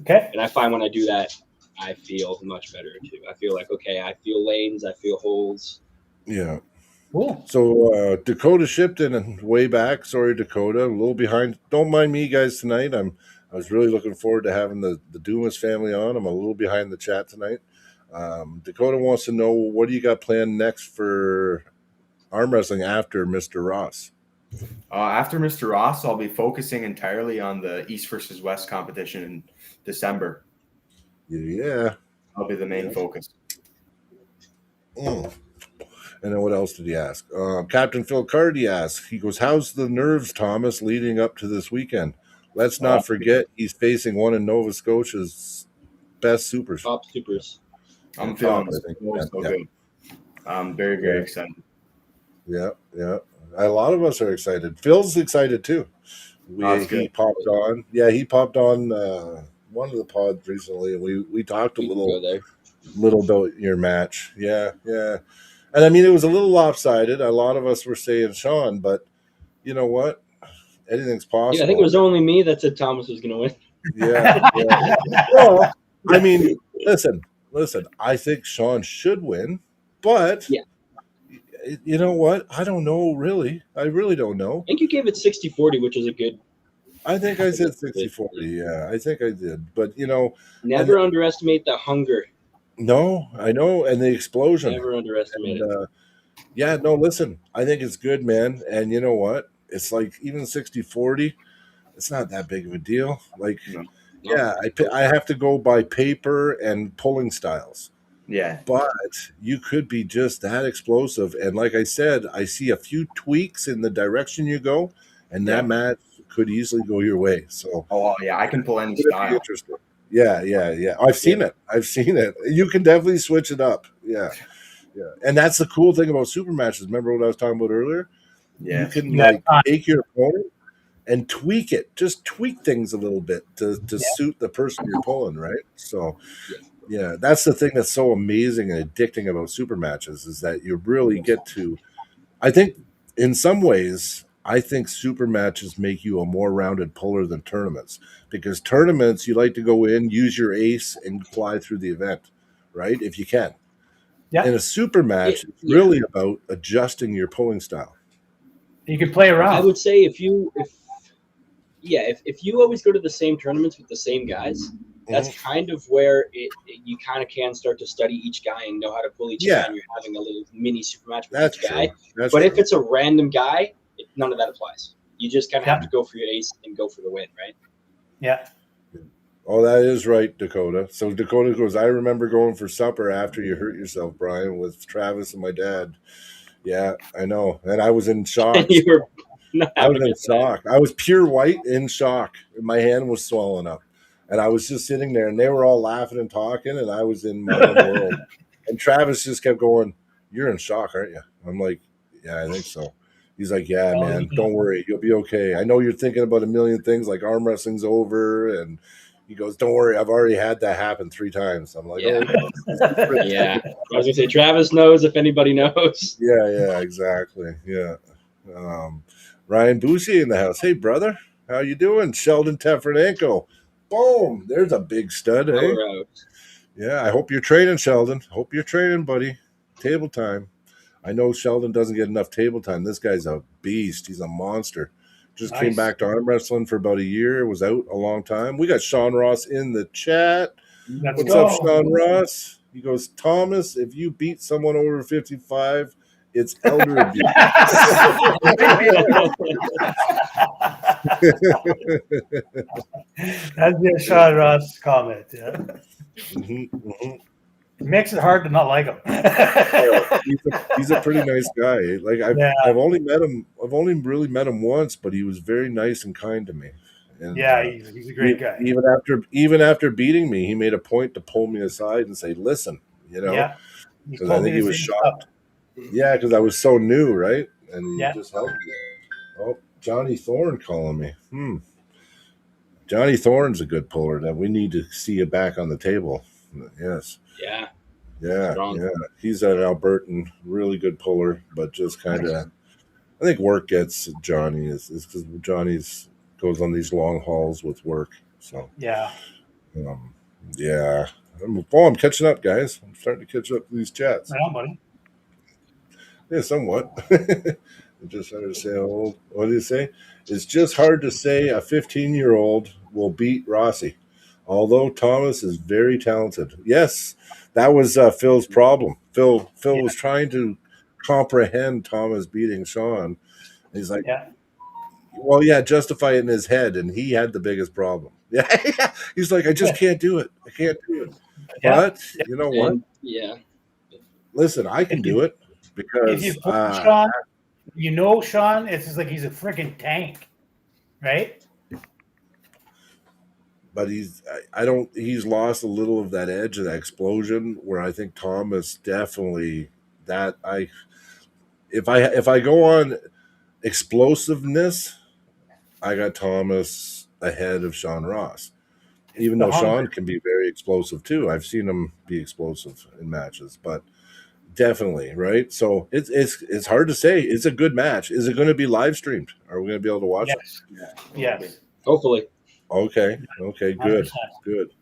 Okay. And I find when I do that, I feel much better too. I feel like, okay, I feel lanes, I feel holes. Yeah. Cool. So Dakota shipped in way back. Sorry, Dakota, a little behind. Don't mind me, guys. Tonight, I was really looking forward to having the Dumas family on. I'm a little behind the chat tonight. Dakota wants to know, what do you got planned next for arm wrestling after Mr. Ross? After Mr. Ross, I'll be focusing entirely on the East versus West competition in December. Yeah. That'll be the main focus. And then what else did he ask? Captain Phil Cardy asked, he goes, how's the nerves, Thomas, leading up to this weekend? Let's not forget he's facing one of Nova Scotia's best supers. Top supers. I'm feeling so good. I'm very, very excited. Yeah. A lot of us are excited. Phil's excited too. He popped on. Yeah, he popped on one of the pods recently, and we talked a little about your match. Yeah. And I mean, it was a little lopsided. A lot of us were saying Sean, but you know what? Anything's possible. Yeah, I think it was only me that said Thomas was going to win. Yeah. Well, I mean, listen. I think Sean should win, but you know what? I don't know, really. I really don't know. I think you gave it 60-40, which is a good. I think I said 60-40. Yeah, I think I did. But Never underestimate the hunger. no, I know, and the explosion. Never underestimate And, it. yeah, no, listen, I think it's good, man. And you know what? It's like even 60-40, it's not that big of a deal. Like, No. yeah, I have to go by paper and pulling styles. Yeah. But you could be just that explosive. And like I said, I see a few tweaks in the direction you go, and that match could easily go your way. So, Oh, yeah, I can pull any it'd be style. interesting. Yeah. I've seen it. You can definitely switch it up. Yeah. And that's the cool thing about super matches. Remember what I was talking about earlier? Yeah. You can take your opponent and tweak it. Just tweak things a little bit to suit the person you're pulling, right? So, yeah, that's the thing that's so amazing and addicting about super matches is that you really get to. I think in some ways, I think super matches make you a more rounded puller than tournaments because tournaments you like to go in, use your ace, and fly through the event, right? If you can. Yeah. In a super match, it's really about adjusting your pulling style. You can play around. I would say if you always go to the same tournaments with the same guys, that's kind of where you kind of can start to study each guy and know how to pull each guy, and you're having a little mini super match with each guy. But if it's a random guy, none of that applies. You just kind of have to go for your ace and go for the win, right? Yeah. Oh, that is right, Dakota. So Dakota goes, I remember going for supper after you hurt yourself, Brian, with Travis and my dad. Yeah, I know. And I was in shock. I was in shock. I was pure white in shock. My hand was swollen up. And I was just sitting there, and they were all laughing and talking, and I was in my own world. And Travis just kept going, you're in shock, aren't you? I'm like, yeah, I think so. He's like, yeah, man, don't worry. You'll be okay. I know you're thinking about a million things like arm wrestling's over. And he goes, don't worry. I've already had that happen 3 times. I'm like, yeah. Yeah. I was going to say, Travis knows if anybody knows. Yeah, exactly. Yeah. Ryan Boucher in the house. Hey, brother. How you doing? Sheldon Tefrenenko. Boom. There's a big stud, eh? Yeah, I hope you're training, Sheldon. Hope you're training, buddy. Table time. I know Sheldon doesn't get enough table time. This guy's a beast. He's a monster. Just came back to arm wrestling for about a year. Was out a long time. We got Sean Ross in the chat. What's up, Sean Ross? He goes, Thomas, if you beat someone over 55, it's elder abuse. That'd be a Sean Ross comment. Yeah. It makes it hard to not like him. He's a pretty nice guy. Like I've only met him. I've only really met him once, but he was very nice and kind to me. And, he's a great guy. Even after beating me, he made a point to pull me aside and say, "Listen, because I think he was shocked. Yeah, because I was so new, right? And he just helped me. Oh, Johnny Thorne calling me. Johnny Thorne's a good puller that we need to see you back on the table. Yes. Yeah. He's an Albertan, really good puller, but just kind of, I think work gets Johnny is because Johnny's goes on these long hauls with work. So I'm catching up, guys. I'm starting to catch up to these chats. Right on, buddy. Yeah, somewhat. Just hard to say. What do you say? It's just hard to say a 15-year-old will beat Rossi, although Thomas is very talented. Yes, that was Phil's problem. Phil was trying to comprehend Thomas beating Sean. He's like, well, justify it in his head, and he had the biggest problem. Yeah, he's like, I just can't do it. I can't do it. But you know what? Listen, I can do it because if you put Sean, Sean, it's just like he's a freaking tank, right? But he's lost a little of that edge of that explosion where I think Thomas definitely if I go on explosiveness, I got Thomas ahead of Sean Ross. Even though Sean can be very explosive too. I've seen him be explosive in matches, but definitely, right? So it's hard to say. It's a good match. Is it going to be live streamed? Are we going to be able to watch it? Yes. Hopefully. Okay, good, 100%. good.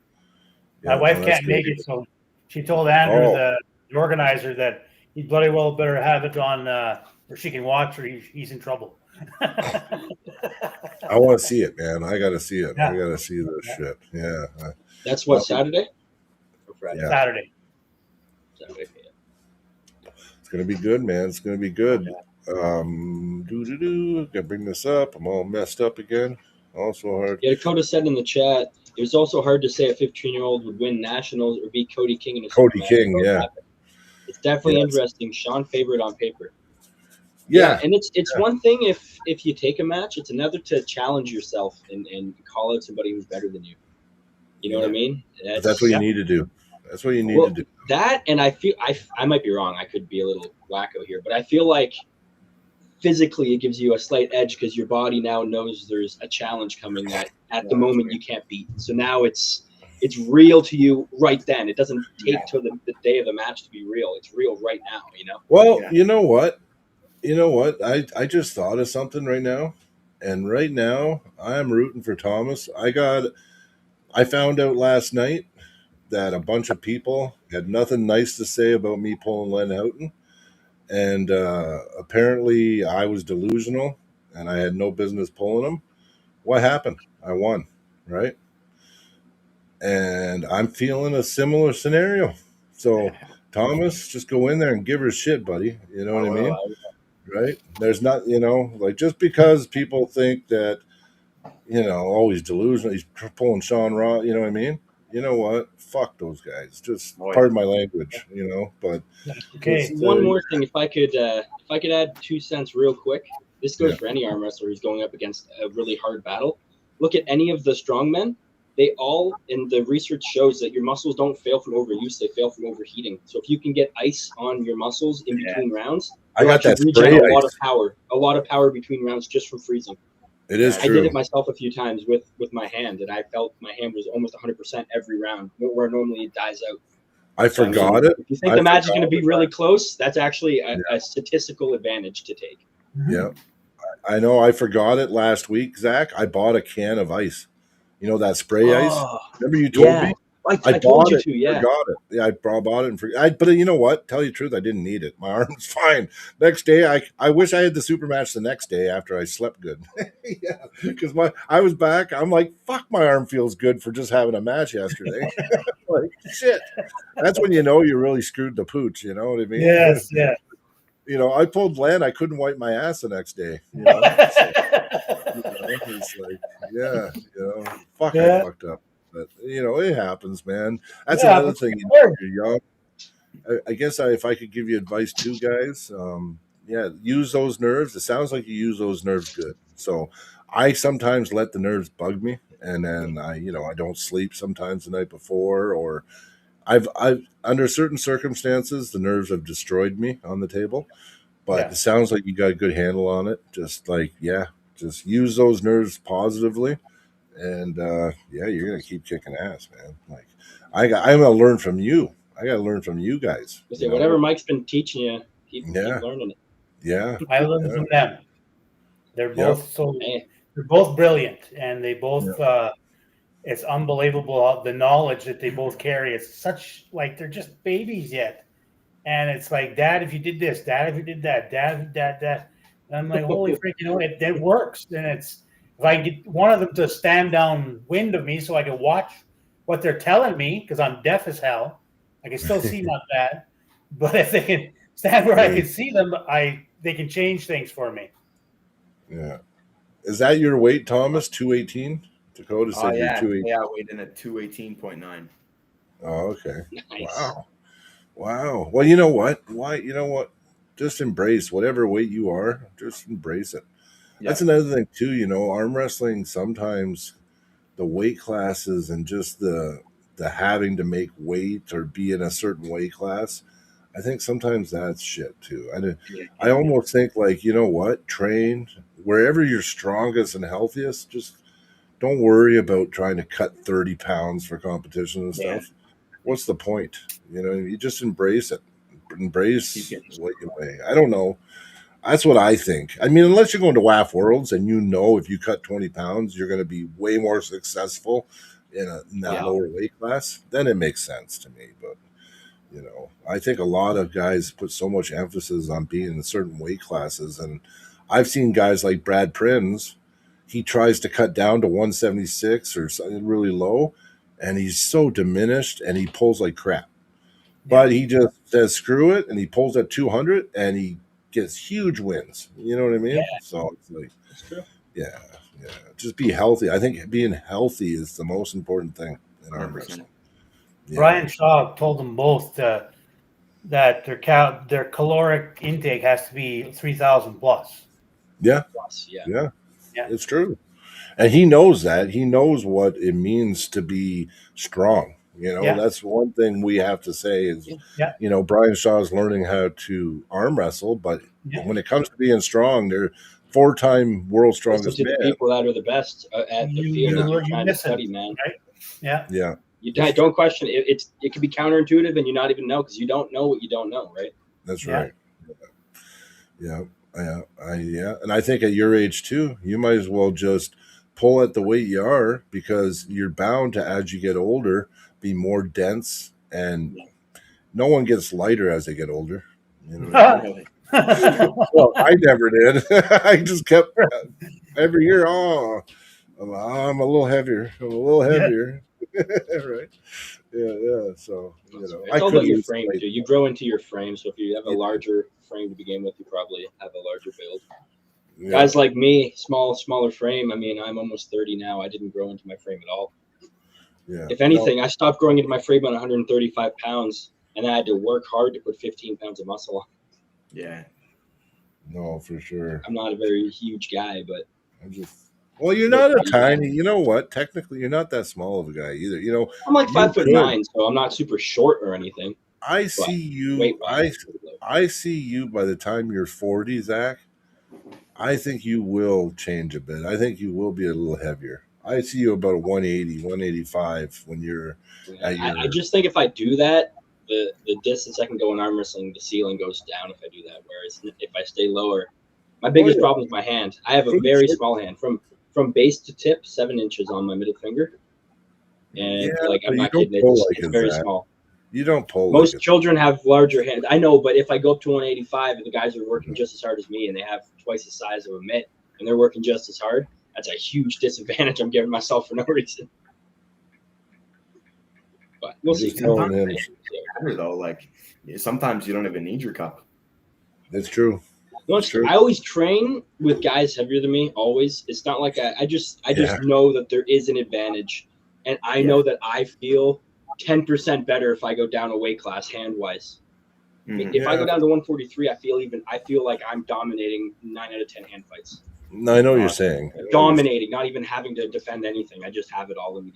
My wife can't make it, so she told Andrew, the organizer, that he bloody well better have it on where she can watch, or he's in trouble. I want to see it, man. I got to see it. Yeah. I got to see this Yeah. shit. Yeah. That's what, Saturday or Friday? Yeah. Saturday. Saturday. Yeah. It's gonna be good, man. It's gonna be good. Gotta bring this up. I'm all messed up again. Also hard. Yeah, Dakota said in the chat, it was also hard to say a 15-year-old would win nationals or beat Cody King in a Cody Superman. King, yeah. It's definitely Yes. interesting. Sean favorite on paper. Yeah. And it's one thing if you take a match, it's another to challenge yourself and call out somebody who's better than you. You know what I mean? That's what you need to do. That's what you need to do. That, and I feel I might be wrong. I could be a little wacko here, but I feel like physically it gives you a slight edge because your body now knows there's a challenge coming that at the moment you can't beat. So now it's real to you right then. It doesn't take till the day of the match to be real. It's real right now, you know? Well, you know what? I just thought of something right now. And right now I'm rooting for Thomas. I found out last night that a bunch of people had nothing nice to say about me pulling Len Houghton. And apparently I was delusional and I had no business pulling him. What happened? I won, right? And I'm feeling a similar scenario. So, Thomas, just go in there and give her shit, buddy. You know what I mean? Right? There's not, like just because people think that, he's delusional, he's pulling Sean Raw, you know what I mean? You know what? Fuck those guys. Just pardon my language, but okay. One more thing, if I could add 2 cents real quick. This goes for any arm wrestler who's going up against a really hard battle. Look at any of the strongmen. They all, and the research shows that your muscles don't fail from overuse; they fail from overheating. So if you can get ice on your muscles in between rounds, I got that regen spray a lot of power between rounds just from freezing. It is I true. did it myself a few times with my hand, and I felt my hand was almost 100% every round, where normally it dies out. I forgot it. If you think the match is going to be really close, that's actually a statistical advantage to take. Yeah. I know I forgot it last week, Zach. I bought a can of ice. You know that spray ice? Remember you told me? I told you to, yeah. Forgot it. Yeah, I bought it and forgot. But you know what? Tell you the truth, I didn't need it. My arm's fine. Next day, I wish I had the super match the next day after I slept good. Yeah, because I was back. I'm like, fuck, my arm feels good for just having a match yesterday. Like, shit. That's when you know you really screwed the pooch. You know what I mean? Yes, yeah. I pulled Len. I couldn't wipe my ass the next day. It's like, fuck, I fucked up. But, it happens, man. That's another thing. You're young. I guess if I could give you advice too, guys, use those nerves. It sounds like you use those nerves good. So I sometimes let the nerves bug me, and then I don't sleep sometimes the night before, or I've under certain circumstances, the nerves have destroyed me on the table. But it sounds like you got a good handle on it. Just just use those nerves positively, and you're gonna keep kicking ass, man. Like I'm gonna learn from you. I gotta learn from you guys. Whatever Mike's been teaching you, keep learning it. Yeah, I learned from them. They're both they're both brilliant, and they both. It's unbelievable the knowledge that they both carry. It's such they're just babies yet. And it's like, Dad, if you did this, Dad, if you did that, Dad, that. And I'm like, holy freak, it works. And it's, if I get one of them to stand downwind of me so I can watch what they're telling me, because I'm deaf as hell, I can still see not bad. But if they can stand where I can see them, they can change things for me. Yeah. Is that your weight, Thomas? 218? Dakota said you're 218. Yeah, I weighed in at 218.9. Oh, okay. Nice. Wow. Well, you know what? Just embrace whatever weight you are. Just embrace it. Yeah. That's another thing too. Arm wrestling, sometimes the weight classes and just the having to make weight or be in a certain weight class, I think sometimes that's shit too. I almost think train wherever you're strongest and healthiest. Just don't worry about trying to cut 30 pounds for competition and stuff. What's the point? You just embrace it. Embrace what you weigh. I don't know. That's what I think. I mean, unless you're going to WAF Worlds and if you cut 20 pounds, you're going to be way more successful in that lower weight class, then it makes sense to me. But, I think a lot of guys put so much emphasis on being in certain weight classes, and I've seen guys like Brad Prinz. He tries to cut down to 176 or something really low, and he's so diminished, and he pulls like crap. But he just says screw it, and he pulls at 200, and he gets huge wins. You know what I mean? Yeah. So it's like, That's true. yeah. Just be healthy. I think being healthy is the most important thing in arm 100%. wrestling. Yeah. Brian Shaw told them both that their caloric intake has to be 3,000 plus. Yeah, Plus, yeah. yeah, Yeah. it's true. And he knows that. He knows what it means to be strong. Yeah. That's one thing we have to say is, Yeah. Brian Shaw is learning how to arm wrestle, but Yeah. when it comes to being strong, they're 4-time world Listen strongest to the man. people that are the best at the field that you're trying to listen, study, man. right? Yeah. Yeah, You don't question it. It can be counterintuitive, and you not even know because you don't know what you don't know, right? that's Yeah. right. Yeah, and I think at your age too, you might as well just pull at the weight you are because you're bound to, as you get older, be more dense, and no one gets lighter as they get older. You know what I mean? Really. Well, I never did. I just kept every year. Oh, I'm a little heavier. I'm a little Yeah. heavier. Right? Yeah. So It's I all could about your lose frame, weight. too. You grow into your frame, so if you have a Yeah. larger frame to begin with, you probably have a larger build. Yeah. Guys like me, smaller frame. I mean, I'm almost 30 now. I didn't grow into my frame at all. Yeah. If anything, I stopped growing into my frame at 135 pounds, and I had to work hard to put 15 pounds of muscle on. Yeah. No, for sure. I'm not a very huge guy, but Well, you're Look, not a yeah. tiny. You know what? Technically, you're not that small of a guy either. I'm like You 5'9", so I'm not super short or anything. I see you. Weight-wise, I see you by the time you're 40, Zach. I think you will change a bit. I think you will be a little heavier. I see you about a 180, 185 when you're at your. I just think if I do that, the distance I can go in arm wrestling, the ceiling goes down if I do that. Whereas if I stay lower, my biggest problem is my hand. I have a very small hand from base to tip, 7 inches on my middle finger, and Yeah, I'm but you not don't kidding. pull It's, like it's a very Zach. small. You don't pull. Most like children have larger hands. I know, but if I go up to 185 and the guys are working just as hard as me and they have twice the size of a mitt and they're working just as hard, that's a huge disadvantage I'm giving myself for no reason. But we'll see. Just telling him. Better though, like sometimes you don't even need your cup. That's true. No, It's true. I always train with guys heavier than me. Always. It's not like I just Yeah. know that there is an advantage, and I know that I feel 10% better if I go down a weight class hand wise. Mhm. If I Yeah. go down to 143, I feel like I'm dominating 9 out of 10 hand fights. I know what you're saying. Dominating, not even having to defend anything. I just have it all in me.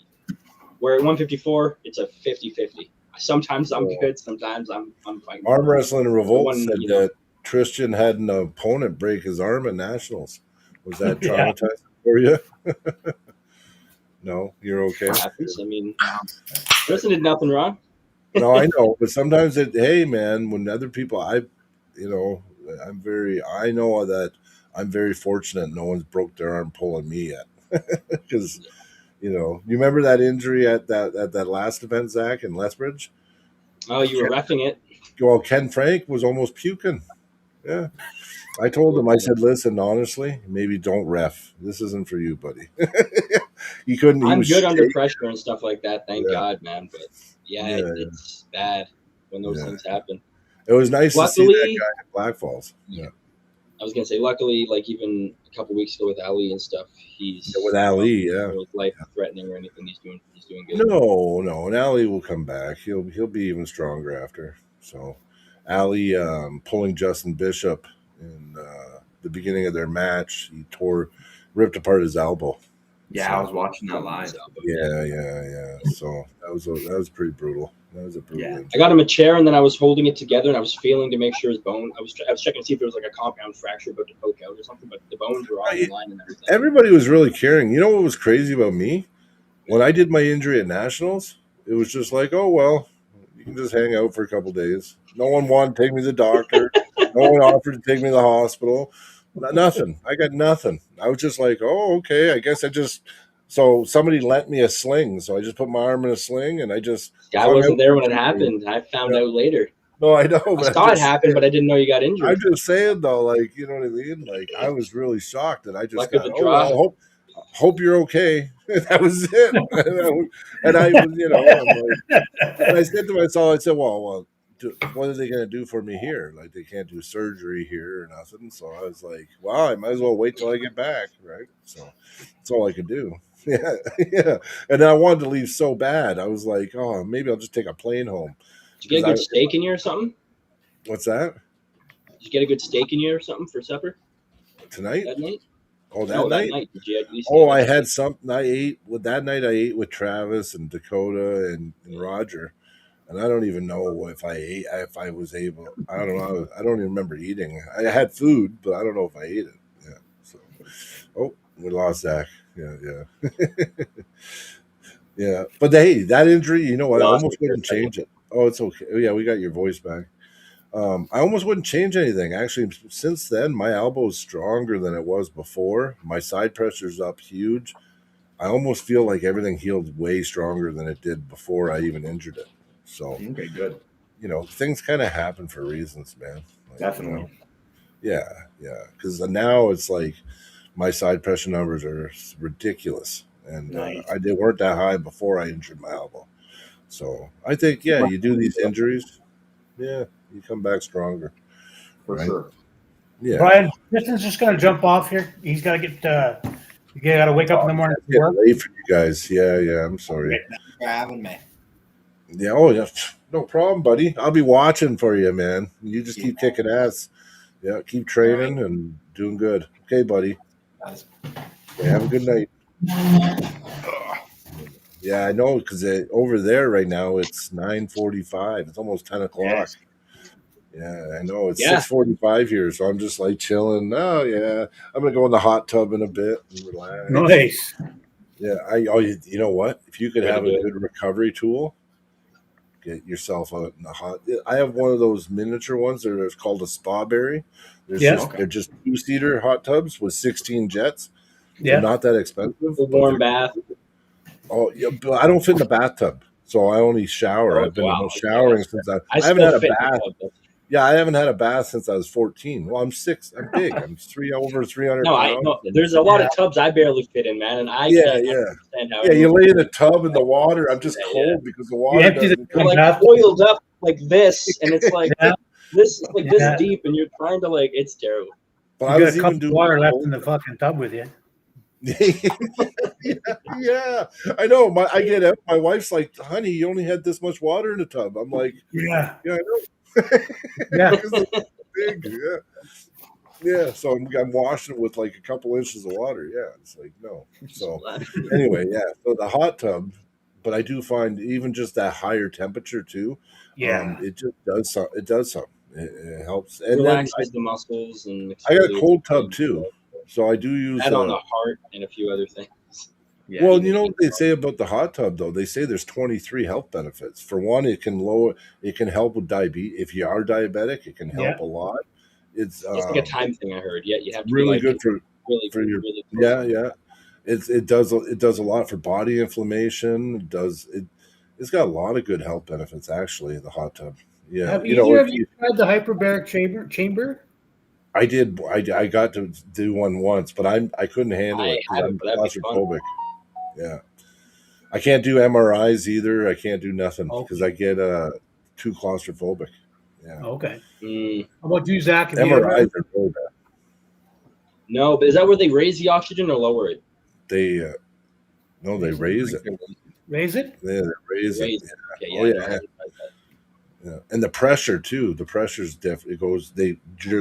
Where at 154, it's a 50-50. Sometimes I'm good, sometimes I'm fighting. Arm Wrestling Revolt One, said that Tristan had an opponent break his arm at Nationals. Was that Yeah. traumatizing for you? No, you're okay. What happens? I mean, Tristan did nothing wrong. No, I know, but sometimes hey man, when other people, I know that I'm very fortunate no one's broke their arm pulling me yet. Because you remember that injury at that last event, Zach, in Lethbridge? Oh, you were reffing it. Well, Ken Frank was almost puking. Yeah. I told him, I said, listen, honestly, maybe don't ref. This isn't for you, buddy. He couldn't. I'm good under pressure and stuff like that. Thank Yeah. God, man. But it's bad when those things happen. It was nice to see that guy at Black Falls. Yeah. I was gonna say, luckily, like even a couple weeks ago with Ali and stuff, he's with Ali, life threatening or anything. He's doing good. No, and Ali will come back. He'll be even stronger after. So, Ali pulling Justin Bishop in the beginning of their match, he ripped apart his elbow. Yeah, I was watching that live. Yeah. So that was pretty brutal. That was a brutal injury. I got him a chair, and then I was holding it together, and I was feeling to make sure his bone. I was checking to see if there was like a compound fracture about to poke out or something, but the bones were all in line and everything. Everybody was really caring. You know what was crazy about me? When I did my injury at Nationals, it was just like, oh well, you can just hang out for a couple days. No one wanted to take me to the doctor. No one offered to take me to the hospital. Nothing. I got nothing. I was just like, oh, okay. I guess so somebody lent me a sling. So I just put my arm in a sling and I just. Guy wasn't there when it happened. I found out later. No, I know. I But saw it happen, but I didn't know you got injured. I'm just saying though, like, you know what I mean? Like, I was really shocked that I just Luck of got. the Oh draw. well, hope you're okay. That was it. And I was, you know, I'm like, and I said to myself, I said, well, what are they going to do for me here? Like, they can't do surgery here or nothing. So I was like, well, I might as well wait till I get back, right? So that's all I could do. Yeah, yeah. And I wanted to leave so bad. I was like, oh, maybe I'll just take a plane home. Did you get a good steak in you or something? What's that? Did you get a good steak in you or something for supper Tonight? that night? Oh, that No, night? that night. Did you at least Oh, I had something. I ate with that night. I ate with Travis and Dakota and Roger, and I don't even know if I ate. If I was able, I don't know. I don't even remember eating. I had food, but I don't know if I ate it. Yeah. So, oh, we lost Zach. Yeah, yeah, yeah. But hey, that injury, you know what? I almost wouldn't change it. Oh, it's okay. Oh, yeah, we got your voice back. I almost wouldn't change anything. Actually, since then, my elbow is stronger than it was before. My side pressure's up huge. I almost feel like everything healed way stronger than it did before I even injured it. So, Okay, good. you know, things kind of happen for reasons, man. Like, Definitely. You know, yeah. Because now it's like my side pressure numbers are ridiculous, and Nice. they weren't that high before I injured my elbow. So I think, yeah, you do these injuries, yeah, you come back stronger. For right? sure. Yeah. Brian, Tristan's just going to jump off here. He's got to get. You got to wake up in the morning. It's getting late for you guys. Yeah. I'm sorry. Thanks for having me. Yeah. Oh, yeah. No problem, buddy. I'll be watching for you, man. You just keep kicking ass. Yeah. Keep training and doing good. Okay, buddy. Guys. Okay, have a good night. Yeah, I know, because over there right now it's 9:45. It's almost 10 o'clock. Yes. Yeah, I know. It's Yeah. 6:45 here, so I'm just like chilling. Oh yeah, I'm gonna go in the hot tub in a bit and relax. Nice. Yeah, you know what? If you could have a good recovery tool, get yourself out in the hot. I have one of those miniature ones. It's called a spa berry. They're just 2-seater hot tubs with 16 jets. Yeah. They're not that expensive. A warm bath. Oh yeah, but I don't fit in the bathtub, so I only shower. Oh, I've been wow. showering since I haven't still had a fit in the bath. tub. Yeah, I haven't had a bath since I was 14. Well, I'm 6. I'm big. I'm over 300 No, pounds. there's a lot of tubs I barely fit in, man, and I can't understand how. Yeah, you lay in a tub in the water. I'm just cold because the water empty the doesn't You're like coiled up like this, and it's like this deep, and you're trying to like. It's terrible. But You I got was a cup even of water left in the fucking tub with you. yeah, I know. I get it. My wife's like, "Honey, you only had this much water in the tub." I'm like, Yeah. "Yeah, I know." Yeah. It's big. Yeah. So I'm washing it with like a couple inches of water. Yeah, it's like no. So anyway, yeah. So the hot tub, but I do find even just that higher temperature too. Yeah. It just does something. It does something. It helps. And relaxes the muscles and. I got a cold tub too. So I do use that on the heart and a few other things. Yeah, well, you know what they say about the hot tub though? They say there's 23 health benefits. For one, it can help with diabetes. If you are diabetic, it can help a lot. It's like a time thing I heard. Yeah, you have to really be like, good for your really yeah. It does a lot for body inflammation. It's got a lot of good health benefits actually. The hot tub. Yeah, Have you tried the hyperbaric chamber? I did. I got to do one once, but I couldn't handle it because I'm claustrophobic. Yeah, I can't do MRIs either. I can't do nothing because I get too claustrophobic. Yeah. Okay. How about you, Zach? MRIs are really bad. No, but is that where they raise the oxygen or lower it? They raise it. Raise it? Yeah, they raise it. Yeah. Okay, yeah, and the pressure too. The pressure's definitely goes. They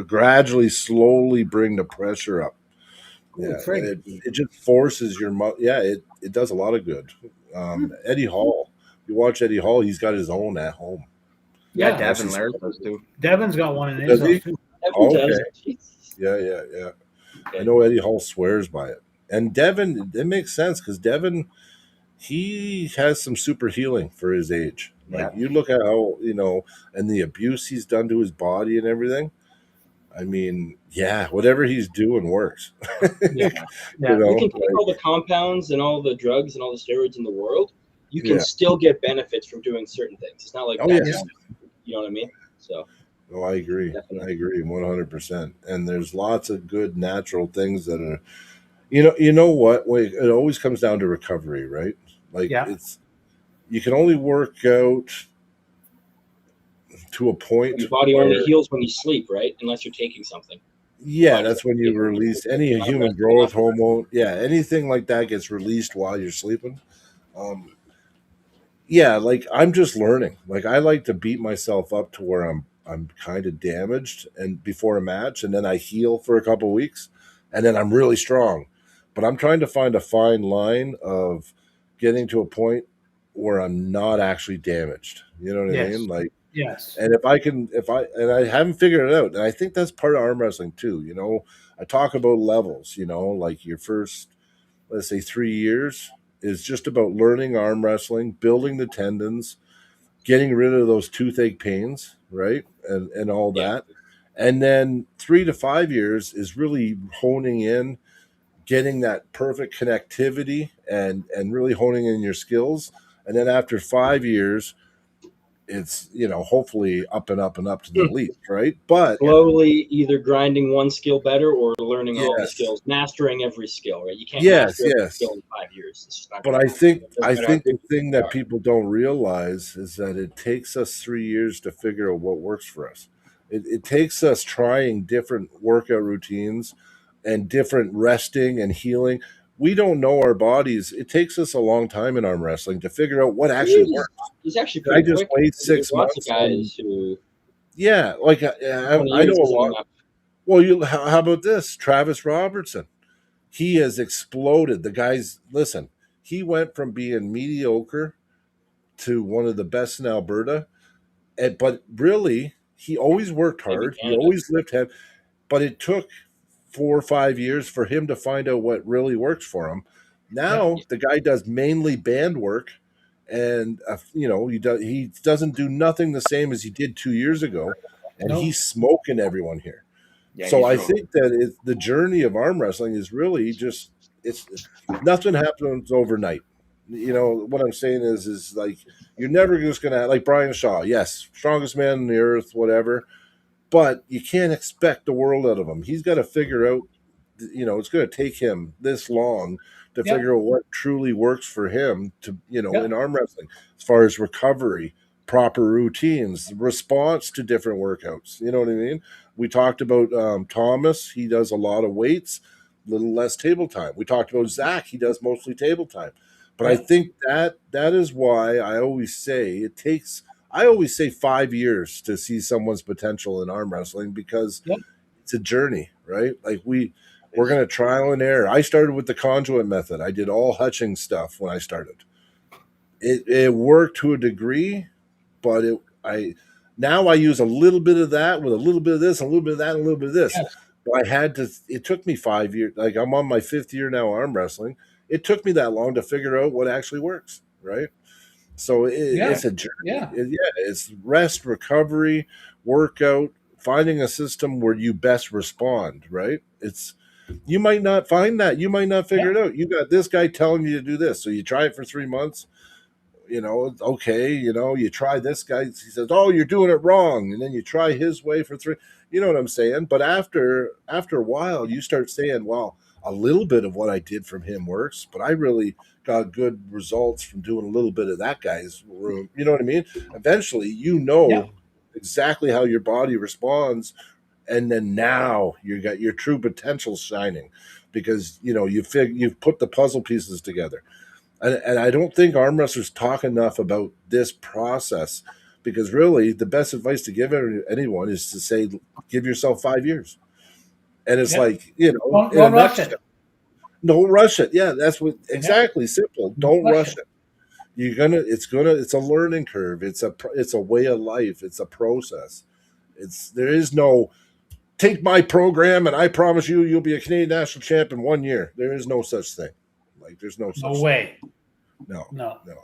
gradually, slowly bring the pressure up. Yeah, and it just forces your it does a lot of good. Eddie Hall, you watch Eddie Hall, he's got his own at home. Yeah, Devin Laird does too. Devin's got one in his house too. Okay. Yeah. I know Eddie Hall swears by it, and Devin. It makes sense because Devin, he has some super healing for his age. Like you look at how and the abuse he's done to his body and everything. I mean, whatever he's doing works. You can take all the compounds and all the drugs and all the steroids in the world. You can still get benefits from doing certain things. It's not like you know what I mean? So Oh, I agree. definitely. I agree 100%. And there's lots of good natural things that are, you know what? Wait, it always comes down to recovery, right? Like Yeah. it's you can only work out to a point Your body only where, heals when you sleep, right? Unless you're taking something. Your yeah, body that's doesn't when you heal. release any You're not human resting growth enough. hormone. Yeah, anything like that gets released while you're sleeping. Um, yeah, like I'm just learning. Like I like to beat myself up to where I'm kind of damaged and before a match, and then I heal for a couple weeks, and then I'm really strong. But I'm trying to find a fine line of getting to a point where I'm not actually damaged. You know what I Yes. mean? Like, Yes. and if I haven't figured it out, and I think that's part of arm wrestling too. I talk about levels. Like your first, let's say, 3 years is just about learning arm wrestling, building the tendons, getting rid of those toothache pains, right? And all Yeah. that. And then 3 to 5 years is really honing in, getting that perfect connectivity and really honing in your skills. And then after 5 years, it's hopefully up and up and up to the elite, right? But Slowly either grinding one skill better or learning all the yes, skills, mastering every skill, right? You can't yes, master every skill yes. in 5 years. It's just not But going to I happen. think It doesn't I matter how think good the you thing think you that are. people don't realize is that it takes us 3 years to figure out what works for us. It takes us trying different workout routines and different resting and healing. We don't know our bodies. It takes us a long time in arm wrestling to figure out what actually works. He's actually Did I pretty just quick. wait There's six lots of months and guys who yeah, like 20 I know years a isn't lot. enough. Well, how about this? Travis Robertson. He has exploded. The guy's listen. He went from being mediocre to one of the best in Alberta. But really, he always worked Maybe hard. He Canada. always lived heavy. But it took 4 or 5 years for him to find out what really works for him. Yeah. Now the guy does mainly band work, and he doesn't do nothing the same as he did 2 years ago, and No. he's smoking everyone here. Yeah, So he's I real. think that the journey of arm wrestling is really just it's nothing happens overnight. What I'm saying is like you're never just gonna like Brian Shaw. Yes, strongest man on the earth, whatever. But you can't expect the world out of him. He's got to figure out. It's going to take him this long to Yeah. figure out what truly works for him to Yeah. in arm wrestling as far as recovery, proper routines, response to different workouts. You know what I mean? We talked about Thomas. He does a lot of weights, a little less table time. We talked about Zach. He does mostly table time. But I Yeah. think that is why I always say it takes. I always say 5 years to see someone's potential in arm wrestling because Yep. it's a journey, right? Like we're going to trial and error. I started with the conduit method. I did all hutching stuff when I started. It worked to a degree, but now I use a little bit of that with a little bit of this, a little bit of that, and a little bit of this. Yes. But I had to. It took me 5 years. Like I'm on my fifth year now arm wrestling. It took me that long to figure out what actually works, right? So Yeah. it's a journey. Yeah. It's rest, recovery, workout, finding a system where you best respond, right? You might not find that. You might not figure it out. You got this guy telling you to do this. So you try it for 3 months, okay, you try this guy, he says, "Oh, you're doing it wrong." And then you try his way for three. You know what I'm saying? But after a while, you start saying, "Well, a little bit of what I did from him works, but I really got good results from doing a little bit of that guy's room." You know what I mean? Eventually, Yeah. exactly how your body responds, and then now you got your true potential shining because you've put the puzzle pieces together. And I don't think arm wrestlers talk enough about this process because really the best advice to give anyone is to say, give yourself 5 years. And it's Yeah. like, in a Don't rush nutshell, it. don't rush it. Yeah, that's what Yeah. exactly simple. Don't Don't rush rush it. it. It's a learning curve. It's a way of life. It's a process. There is no take my program and I promise you'll be a Canadian national champ in 1 year. There is no such thing. Like there's no such No thing. way. No, No. no,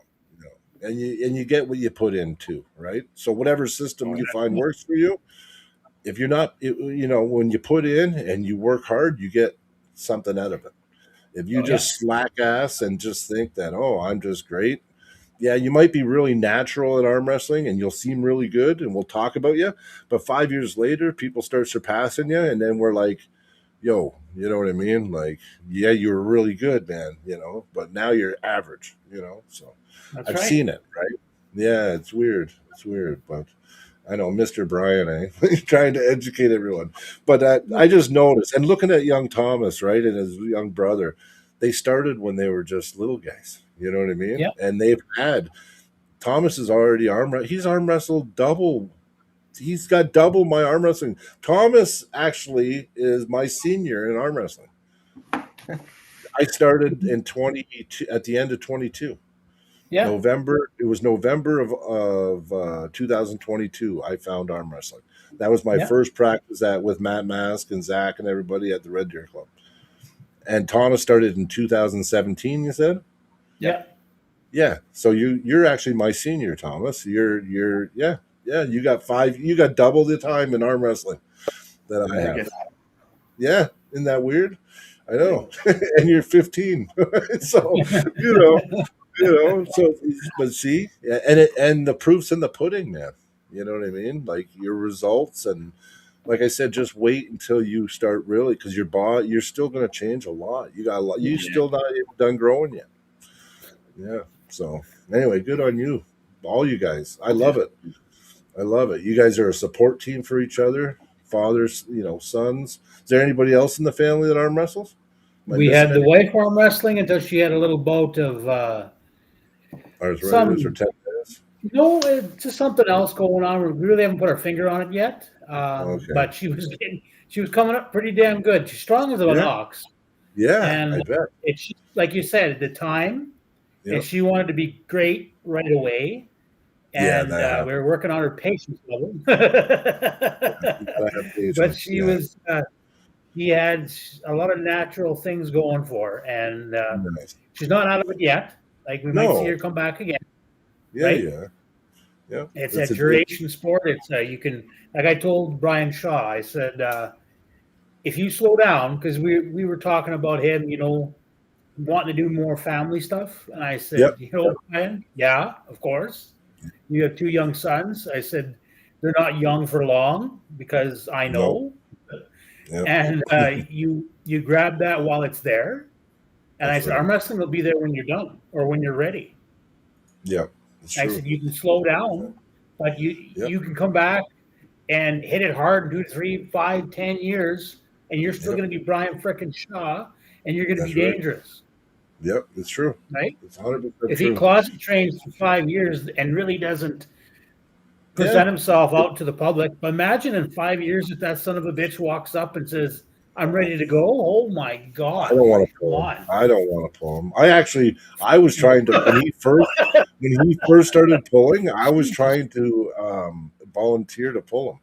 no. And you get what you put into, right? So whatever system you find works for you, if you're not, when you put in and you work hard, you get something out of it. If you Oh, yeah. just slack ass and just think that, oh, I'm just great, yeah, you might be really natural at arm wrestling and you'll seem really good and we'll talk about you. But 5 years later, people start surpassing you. And then we're like, yo, you know what I mean? Like, yeah, you were really good, man, but now you're average, So That's I've right. seen it, right? Yeah, it's weird. It's weird. But I know Mr. Brian, He's trying to educate everyone. But I just noticed, and looking at young Thomas, right, and his young brother, they started when they were just little guys. You know what I mean? Yeah. And Thomas is already he's arm wrestled double. He's got double my arm wrestling. Thomas actually is my senior in arm wrestling. I started in 22 at the end of 22. Yeah. November. It was November of 2022. I found arm wrestling. That was my first practice with Matt Mask and Zach and everybody at the Red Deer Club. And Thomas started in 2017. You said? Yeah. Yeah. So you're actually my senior, Thomas. You're yeah. You got double the time in arm wrestling that I have. Yeah. Isn't that weird? I know. And you're 15. So so but see, and the proof's in the pudding, man. You know what I mean? Like your results, and like I said, just wait until you start really, because you're still going to change a lot. You got a lot. You still not even done growing yet. Yeah. So anyway, good on you, all you guys. I love it. I love it. You guys are a support team for each other, fathers, sons. Is there anybody else in the family that arm wrestles? We had the wife arm wrestling until she had a little bout of arthritis or tendonitis. No, it's just something else going on. We really haven't put our finger on it yet. Okay. But she was coming up pretty damn good. She's strong as an ox. Yeah, and I bet. It's like you said, at the time, Yep. and she wanted to be great right away. And we were working on her patience level. But she was. He had a lot of natural things going for her, and nice. She's not out of it yet. Like we might see her come back again. Yeah, right? yeah. It's a duration sport. It's you can, like I told Brian Shaw, I said, if you slow down, because we were talking about him, wanting to do more family stuff, and I said, Brian, yeah, of course. You have 2 young sons. I said, they're not young for long, because I know. Yep. And you grab that while it's there. And I said, arm wrestling will be there when you're done or when you're ready. Yeah. I said, you can slow down, but you can come back and hit it hard in 2 to 3, 5, 10 years, and you're still going to be Brian frickin' Shaw, and you're going to be dangerous. Yep, it's true. Right? It's 100% if true. He closet trains for 5 years and really doesn't present himself out to the public, but imagine in 5 years if that son of a bitch walks up and says, I'm ready to go. Oh my God! I don't want to pull him. I was trying to when he first started pulling. I was trying to volunteer to pull him,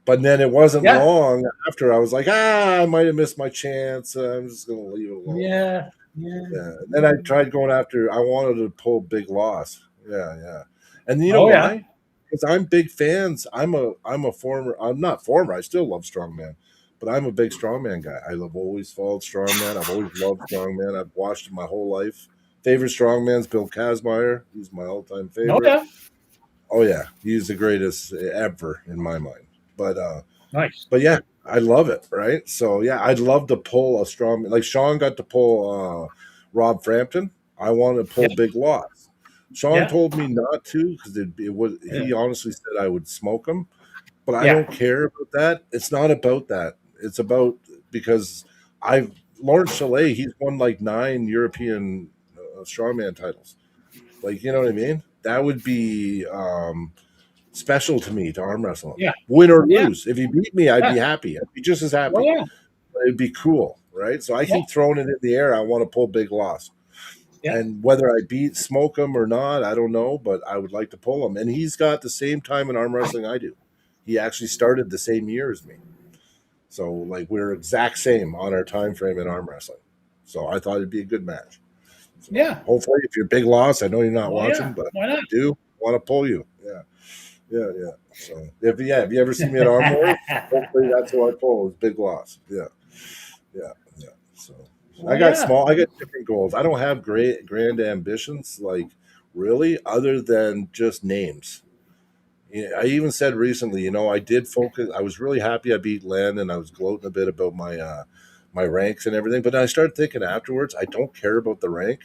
but then it wasn't long after. I was like, I might have missed my chance. I'm just going to leave it alone. Yeah. And then I tried going after. I wanted to pull Big Loss. Yeah. And you know why? Because I'm big fans. I'm not former. I still love strongman. But I'm a big strongman guy. I've always followed strongman. I've always loved strongman. I've watched it my whole life. Favorite strongman's Bill Kazmaier. He's my all-time favorite. Oh yeah, he's the greatest ever in my mind. But nice. But yeah, I love it. Right. So yeah, I'd love to pull a strongman. Like Sean got to pull Rob Frampton. I want to pull Big Loss. Sean told me not to because he honestly said I would smoke him. But I don't care about that. It's not about that. It's about because Lawrence Chalet, he's won like 9 European strongman titles. Like, you know what I mean? That would be special to me to arm wrestle him. Yeah. Win or lose. If he beat me, I'd be happy. I'd be just as happy. But it'd be cool, right? So I keep throwing it in the air. I want to pull Big Loss. Yeah. And whether I smoke him or not, I don't know, but I would like to pull him. And he's got the same time in arm wrestling I do. He actually started the same year as me. So, like, we're exact same on our time frame in arm wrestling. So I thought it'd be a good match. So hopefully, if you're Big Loss, I know you're not watching, but why not? I do want to pull you. Yeah. So, if you ever see me at Arm Wars, hopefully that's who I pull is Big Loss. Yeah. So I got different goals. I don't have grand ambitions like really, other than just names. Yeah, I even said recently, I did focus. I was really happy I beat Len, and I was gloating a bit about my ranks and everything. But I started thinking afterwards, I don't care about the rank,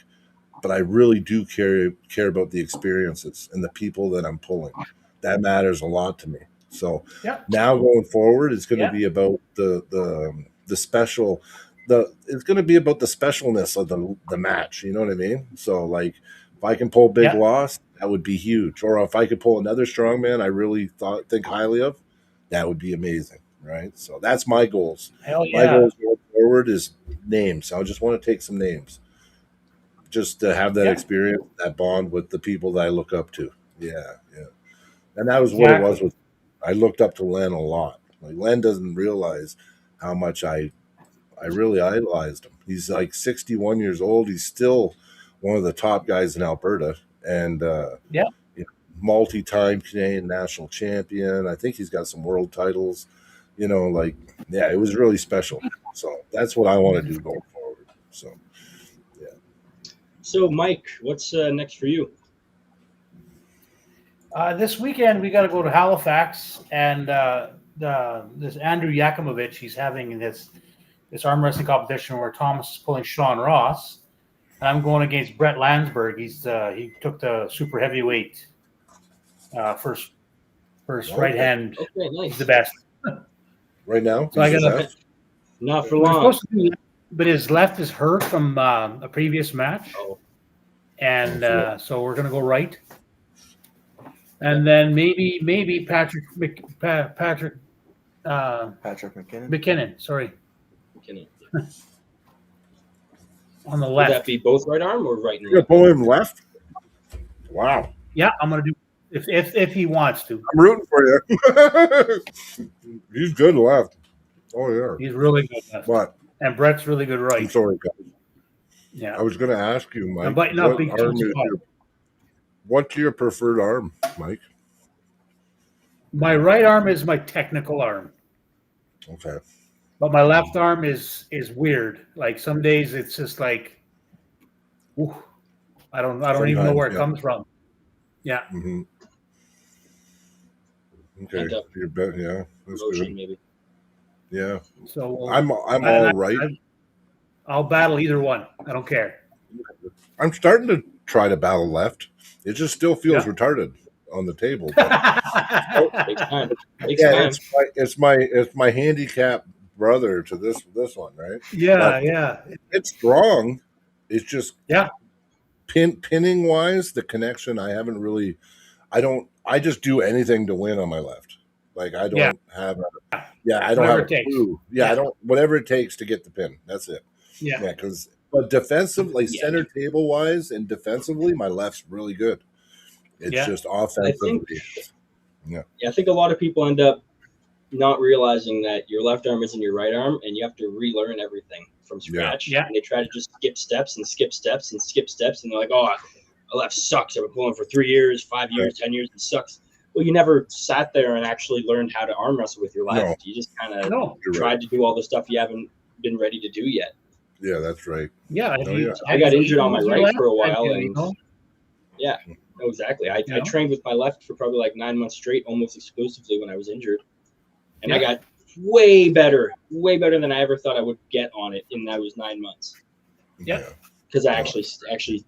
but I really do care about the experiences and the people that I'm pulling. That matters a lot to me. So Yeah. now going forward, it's going to Yeah. be about the special. It's going to be about the specialness of the match. You know what I mean? So like, if I can pull Big Yeah. Loss, that would be huge. Or if I could pull another strongman I really think highly of, that would be amazing. Right? So that's my goals. Hell My yeah. goals going forward is names. I just want to take some names, just to have that Yeah. experience, that bond with the people that I look up to. Yeah, yeah. And that was what it was with. I looked up to Len a lot. Like Len doesn't realize how much I really idolized him. He's like 61 years old. He's still one of the top guys in Alberta, and Yeah. multi-time Canadian national champion. I think he's got some world titles. Like, yeah, it was really special. So that's what I want to do going forward. So, yeah. So, Mike, what's next for you? This weekend we got to go to Halifax, and this Andrew Yakimovich, he's having this arm wrestling competition where Thomas is pulling Sean Ross, and I'm going against Brett Landsberg. He took the super heavyweight first right hand. Okay, nice. He's the best Right now, so I got not for long. But his left is hurt from a previous match, and so we're gonna go right. And then maybe Patrick McKinnon. McKinnon. Sorry, McKinnon. on the Would left. that be both right arm or right and you're left? gonna pull him left. Wow, Yeah, I'm gonna do if he wants to. I'm rooting for you. He's good left. Oh yeah, He's really good left. but And Brett's really good I'm right. sorry, guys. Yeah. I was going to ask you, Mike. I'm biting off big chunks of pie. What's your preferred arm, Mike? My right arm is my technical arm, Okay. but my left arm is weird. Like some days it's just like, ooh, I don't even know where it comes from. Yeah. Mm-hmm. Okay. Hand up. You're yeah. That's Motion, good. maybe. Yeah. So I'm all right. I'll battle either one. I don't care. I'm starting to try to battle left. It just still feels retarded on the table. But, Takes time. yeah, it's my handicap brother to this one, right? Yeah, But yeah. it's strong. It's just Yeah. pinning wise, the connection. I just do anything to win on my left. Like I don't have I don't Whatever have it a takes. clue. Yeah, I don't whatever it takes to get the pin. That's it. Yeah. Yeah, but defensively, center table wise and defensively, my left's really good. It's just offensively. I think a lot of people end up not realizing that your left arm isn't your right arm, and you have to relearn everything from scratch. Yeah. And they try to just skip steps, and they're like, "Oh, my left sucks. I've been pulling for 3 years, 5 years, 10 years. It sucks." Well, you never sat there and actually learned how to arm wrestle with your left. No. You just kind of tried to do all the stuff you haven't been ready to do yet. Yeah, that's right. Yeah. I got injured on my right for a while, and Yeah. no, exactly. I trained with my left for probably like 9 months straight, almost exclusively when I was injured, and I got way better than I ever thought I would get on it in those 9 months. Yeah, because I actually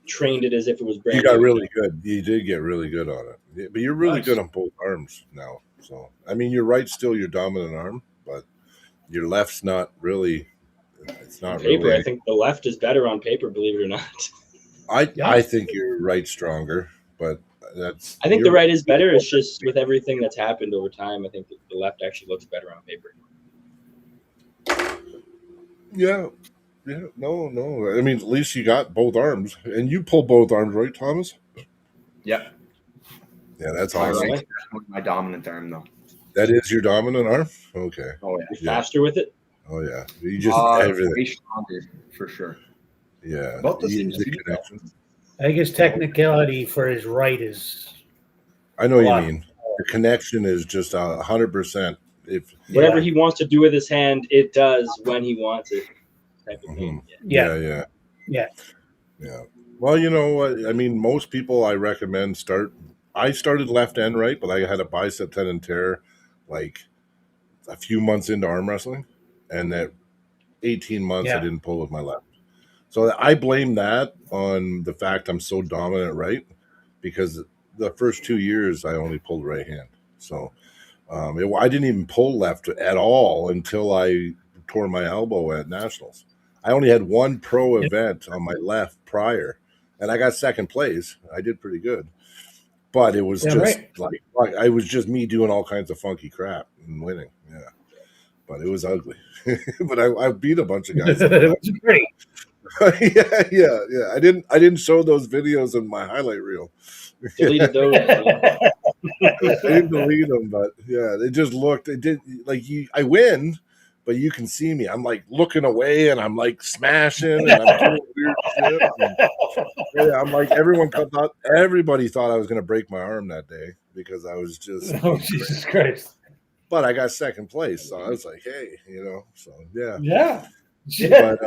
trained it as if it was brand new. You got new. really good. You did get really good on it. Yeah, but you're really good on both arms now. So I mean, your right's still your dominant arm, but your left's not really. It's not on paper. really. I think the left is better on paper, believe it or not. I think your right's stronger, but I think the right is better. It's just with everything that's happened over time, I think the left actually looks better on paper. Yeah. No. I mean, at least you got both arms, and you pull both arms, right, Thomas? Yep. Yeah, that's My awesome. right, my dominant arm, though. That is your dominant arm. Okay. Oh yeah. You're faster with it. Oh yeah. You just everything. Way stronger, for sure. Yeah. About the same Easy speed, connection. I think his technicality for his right is. I know what you mean. The connection is just 100%. If Whatever he wants to do with his hand, it does when he wants it. Type of thing. Yeah. Yeah. Well, you know what? I mean, most people I recommend start. I started left and right, but I had a bicep tendon tear like a few months into arm wrestling, and that 18 months I Yeah. didn't pull with my left. So I blame that on the fact I'm so dominant right, because the first 2 years I only pulled right hand. So I didn't even pull left at all until I tore my elbow at nationals. I only had one pro event on my left prior, and I got second place. I did pretty good, but it was Yeah, just right. like I was just me doing all kinds of funky crap and winning. Yeah, but it was ugly. But I beat a bunch of guys. It was great. Yeah. I didn't show those videos in my highlight reel. Deleted those. I didn't delete them, but yeah, it just looked. It did like I win, but you can see me. I'm like looking away, and I'm like smashing, and I'm doing weird shit. And, yeah, I'm like everybody thought I was going to break my arm that day because I was just. Oh, Jesus Christ. But I got second place, so I was like, hey, so yeah. Yeah. But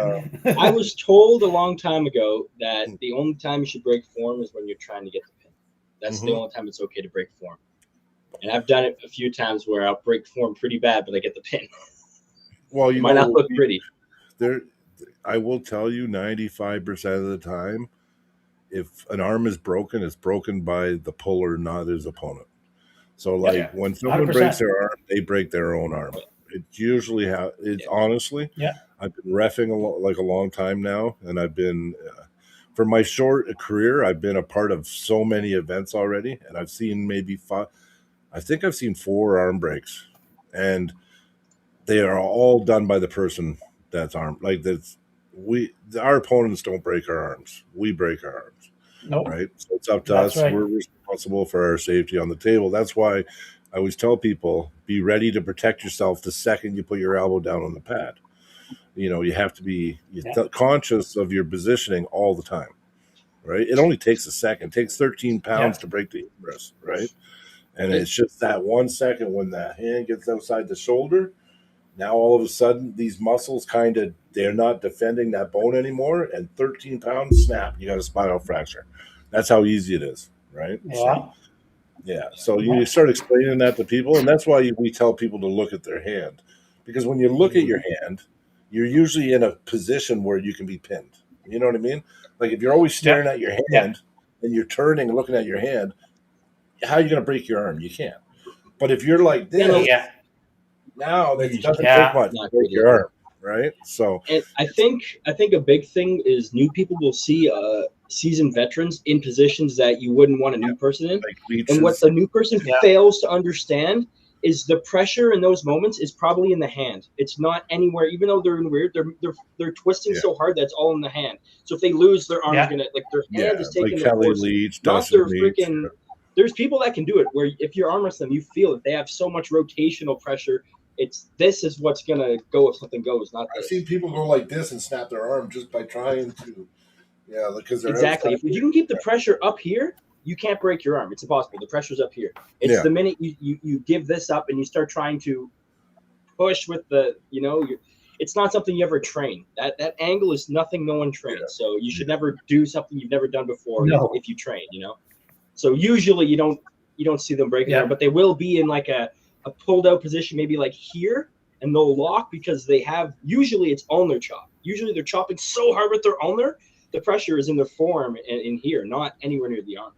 I was told a long time ago that the only time you should break form is when you're trying to get the pin. That's the only time it's okay to break form. And I've done it a few times where I'll break form pretty bad, but I get the pin. Well, it might not look pretty. I will tell you, 95% of the time, if an arm is broken, it's broken by the puller, not his opponent. So, like when someone 100%. breaks their arm, they break their own arm. It's usually how it's honestly. Yeah. I've been reffing a long time now, and I've been for my short career, I've been a part of so many events already, and I've seen maybe 5. I think I've seen 4 arm breaks, and they are all done by the person that's armed. Like our opponents don't break our arms; we break our arms. Nope. Right? So it's up to That's us. right. We're responsible for our safety on the table. That's why I always tell people, be ready to protect yourself the second you put your elbow down on the pad. You have to be conscious of your positioning all the time, right? It only takes a second. It takes 13 pounds to break the humerus, right? And it's just that 1 second when that hand gets outside the shoulder. Now all of a sudden, these muscles they're not defending that bone anymore, and 13 pounds, snap, you got a spinal fracture. That's how easy it is, right? Yeah. So you start explaining that to people, and that's why we tell people to look at their hand. Because when you look at your hand, you're usually in a position where you can be pinned. You know what I mean? Like if you're always staring at your hand and you're turning and looking at your hand, how are you going to break your arm? You can't. But if you're like this, now that doesn't take much to break your arm, right? So, and I think a big thing is new people will see seasoned veterans in positions that you wouldn't want a new person in. Like and what the new person fails to understand is the pressure in those moments is probably in the hand. It's not anywhere, even though they're in weird, they're twisting so hard that's all in the hand. So if they lose, their arm's gonna their hand is taking like the Kelly force, Leach, not their freaking. There's people that can do it where if you arm wrestle them, you feel it. They have so much rotational pressure. This is what's gonna go if something goes. Not this. I've seen people go like this and snap their arm just by trying to. Yeah, because they're exactly. If you can keep the pressure up here, you can't break your arm. It's impossible. The pressure's up here. It's the minute you give this up and you start trying to push with the it's not something you ever train. That angle is nothing no one trains. So you should never do something you've never done before if you train. So usually you don't see them breaking their arm, but they will be in like a pulled out position, maybe like here, and they'll lock because they have usually it's ulnar chop. Usually they're chopping so hard with their ulnar, the pressure is in their forearm and in here, not anywhere near the arm.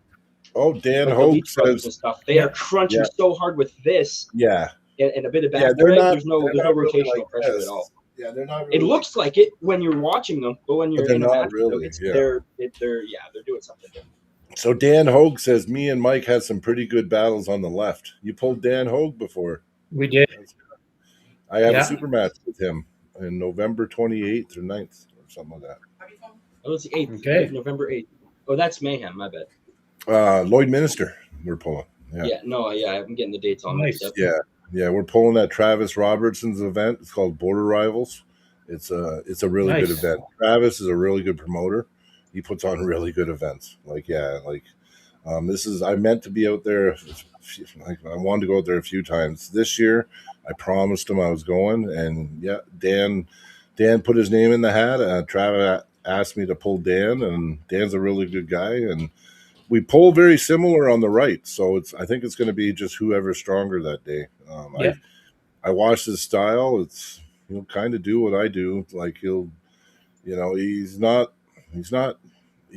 Oh, Dan Hogue says stuff. They are crunching so hard with this. Yeah. And a bit of back drag. There's no rotational pressure at all. Yeah, they're not really it looks like it when you're watching them, but when you're they're in a not match, really. they're doing something different. So Dan Hogue says me and Mike had some pretty good battles on the left. You pulled Dan Hogue before. We did. I have a super match with him in November 28th or 9th or something like that. Oh, it's the 8th. Okay. November 8th. Oh, that's Mayhem. My bad. Lloyd Minister, we're pulling. I'm getting the dates on nice. Yeah, we're pulling at Travis Robertson's event. It's called Border Rivals. It's a really good event. Travis is a really good promoter. He puts on really good events. I meant to be out there. I wanted to go out there a few times this year. I promised him I was going, and Dan put his name in the hat. asked me to pull Dan, and Dan's a really good guy, and we pull very similar on the right. So I think it's going to be just whoever's stronger that day. Yeah. I watched his style. He'll kind of do what I do. Like he's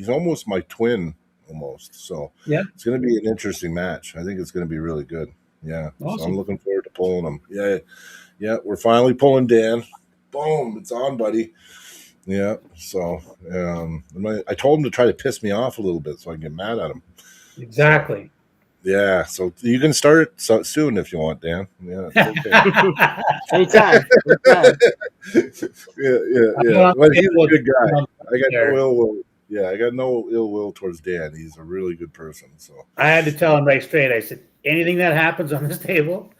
almost my twin almost. So Yeah. it's going to be an interesting match. I think it's going to be really good. Yeah. Awesome. So I'm looking forward to pulling him. Yeah. Yeah. We're finally pulling Dan. Boom. It's on, buddy. Yeah. So I told him to try to piss me off a little bit so I can get mad at him. Exactly. Yeah. So you can start soon if you want, Dan. Yeah. It's okay. Anytime. Yeah. But he's a good guy. I got no ill will. Yeah, I got no ill will towards Dan. He's a really good person. So I had to tell him right straight. I said, anything that happens on this table,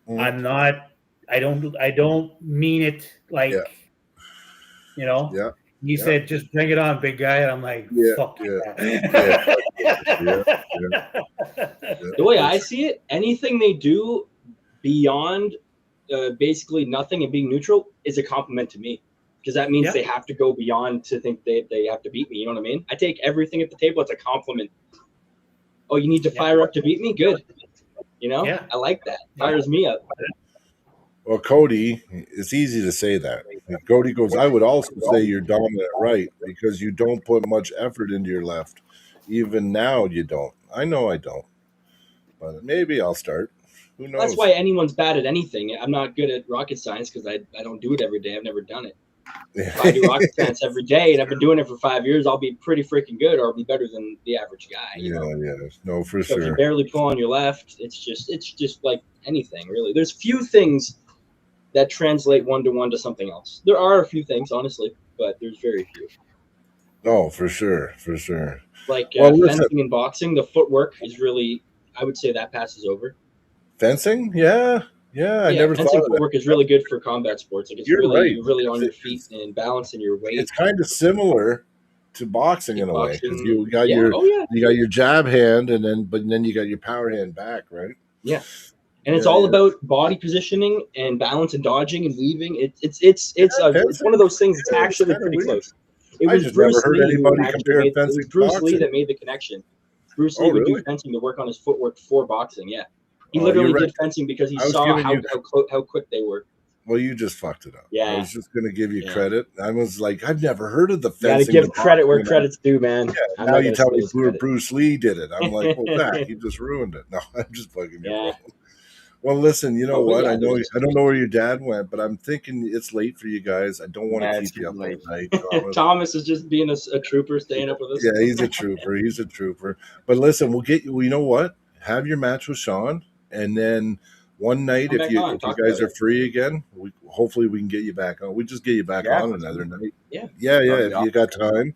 I'm not. I don't mean it like. Yeah. You know. Yeah. He said, "Just bring it on, big guy." And I'm like, "Fuck yeah. The way I see it, anything they do beyond basically nothing and being neutral is a compliment to me, because that means they have to go beyond to think they have to beat me. You know what I mean? I take everything at the table as a compliment. Oh, you need to fire up to beat me? Good. You know, I like that. Fires me up. Well, Cody, it's easy to say that. Cody goes, I would also say you're dominant right because you don't put much effort into your left. Even now, you don't. I know I don't. But maybe I'll start. Who knows? That's why anyone's bad at anything. I'm not good at rocket science because I don't do it every day. I've never done it. If I do rocket science every day and I've been doing it for 5 years, I'll be pretty freaking good, or I'll be better than the average guy. You know? No, for so sure. If you barely pull on your left, it's just like anything, really. There's few things that translate one-to-one to something else. There are a few things, honestly, but there's very few. Oh, for sure. Like fencing and boxing, the footwork is really, I would say that passes over. Fencing? Yeah. I never thought of that. Fencing footwork is really good for combat sports. Like you're really on your feet and balancing your weight. It's kind of similar to boxing in a way, because you got your jab hand, and then you got your power hand back, right? Yeah. And it's all about body positioning and balance and dodging and weaving. It's one of those things. It's actually pretty close. It was Bruce Lee that made the connection. Bruce Lee would do fencing to work on his footwork for boxing. Yeah, he literally did fencing because he saw how quick they were. Well, you just fucked it up. Yeah, I was just going to give you credit. I was like, I've never heard of the fencing. You got to give credit where credit's due, man. Yeah, now you tell me Bruce Lee did it. I'm like, well, Zach, you just ruined it. No, I'm just fucking you. Well, listen, you know what? I don't know where your dad went, but I'm thinking it's late for you guys. I don't want to keep you up late night. Thomas is just being a trooper, staying up with us. Yeah, he's a trooper. But listen, we'll get you. You know what? Have your match with Sean, and then one night, if you guys are free again, hopefully we can get you back on. We just get you back on another night. Yeah. If you got time.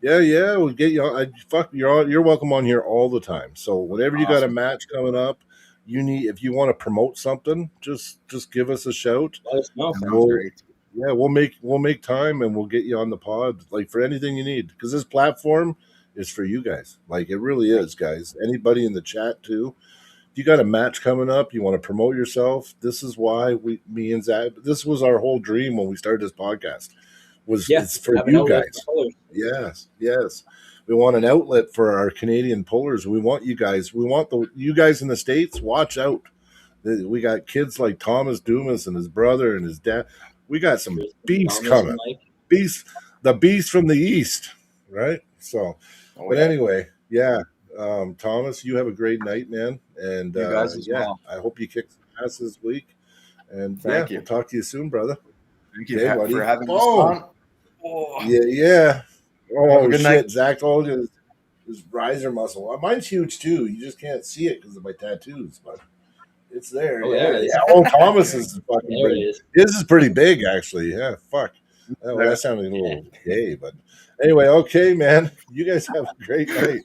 Yeah, we'll get you on. You're welcome on here all the time. So whenever you got a match coming up, if you want to promote something, just give us a shout. Let us know. We'll make time and we'll get you on the pod, like for anything you need, because this platform is for you guys. Like it really is, guys. Anybody in the chat too. If you got a match coming up, you want to promote yourself. This is why me and Zach. This was our whole dream when we started this podcast. It's for you guys. Yes. We want an outlet for our Canadian pullers. We want you guys. We want you guys in the States. Watch out. We got kids like Thomas Dumas and his brother and his dad. We got some beasts coming. The beast from the East, right? So, but anyway, Thomas, you have a great night, man. And you guys as well. I hope you kick some ass this week. And Thank you. We'll talk to you soon, brother. Thank you for having us on. Oh. Yeah. Oh, good night. Zach told you his riser muscle. Mine's huge too. You just can't see it because of my tattoos, but it's there. Thomas is fucking pretty. This is pretty big, actually. Yeah, fuck. That sounded a little gay, but anyway, okay, man. You guys have a great night.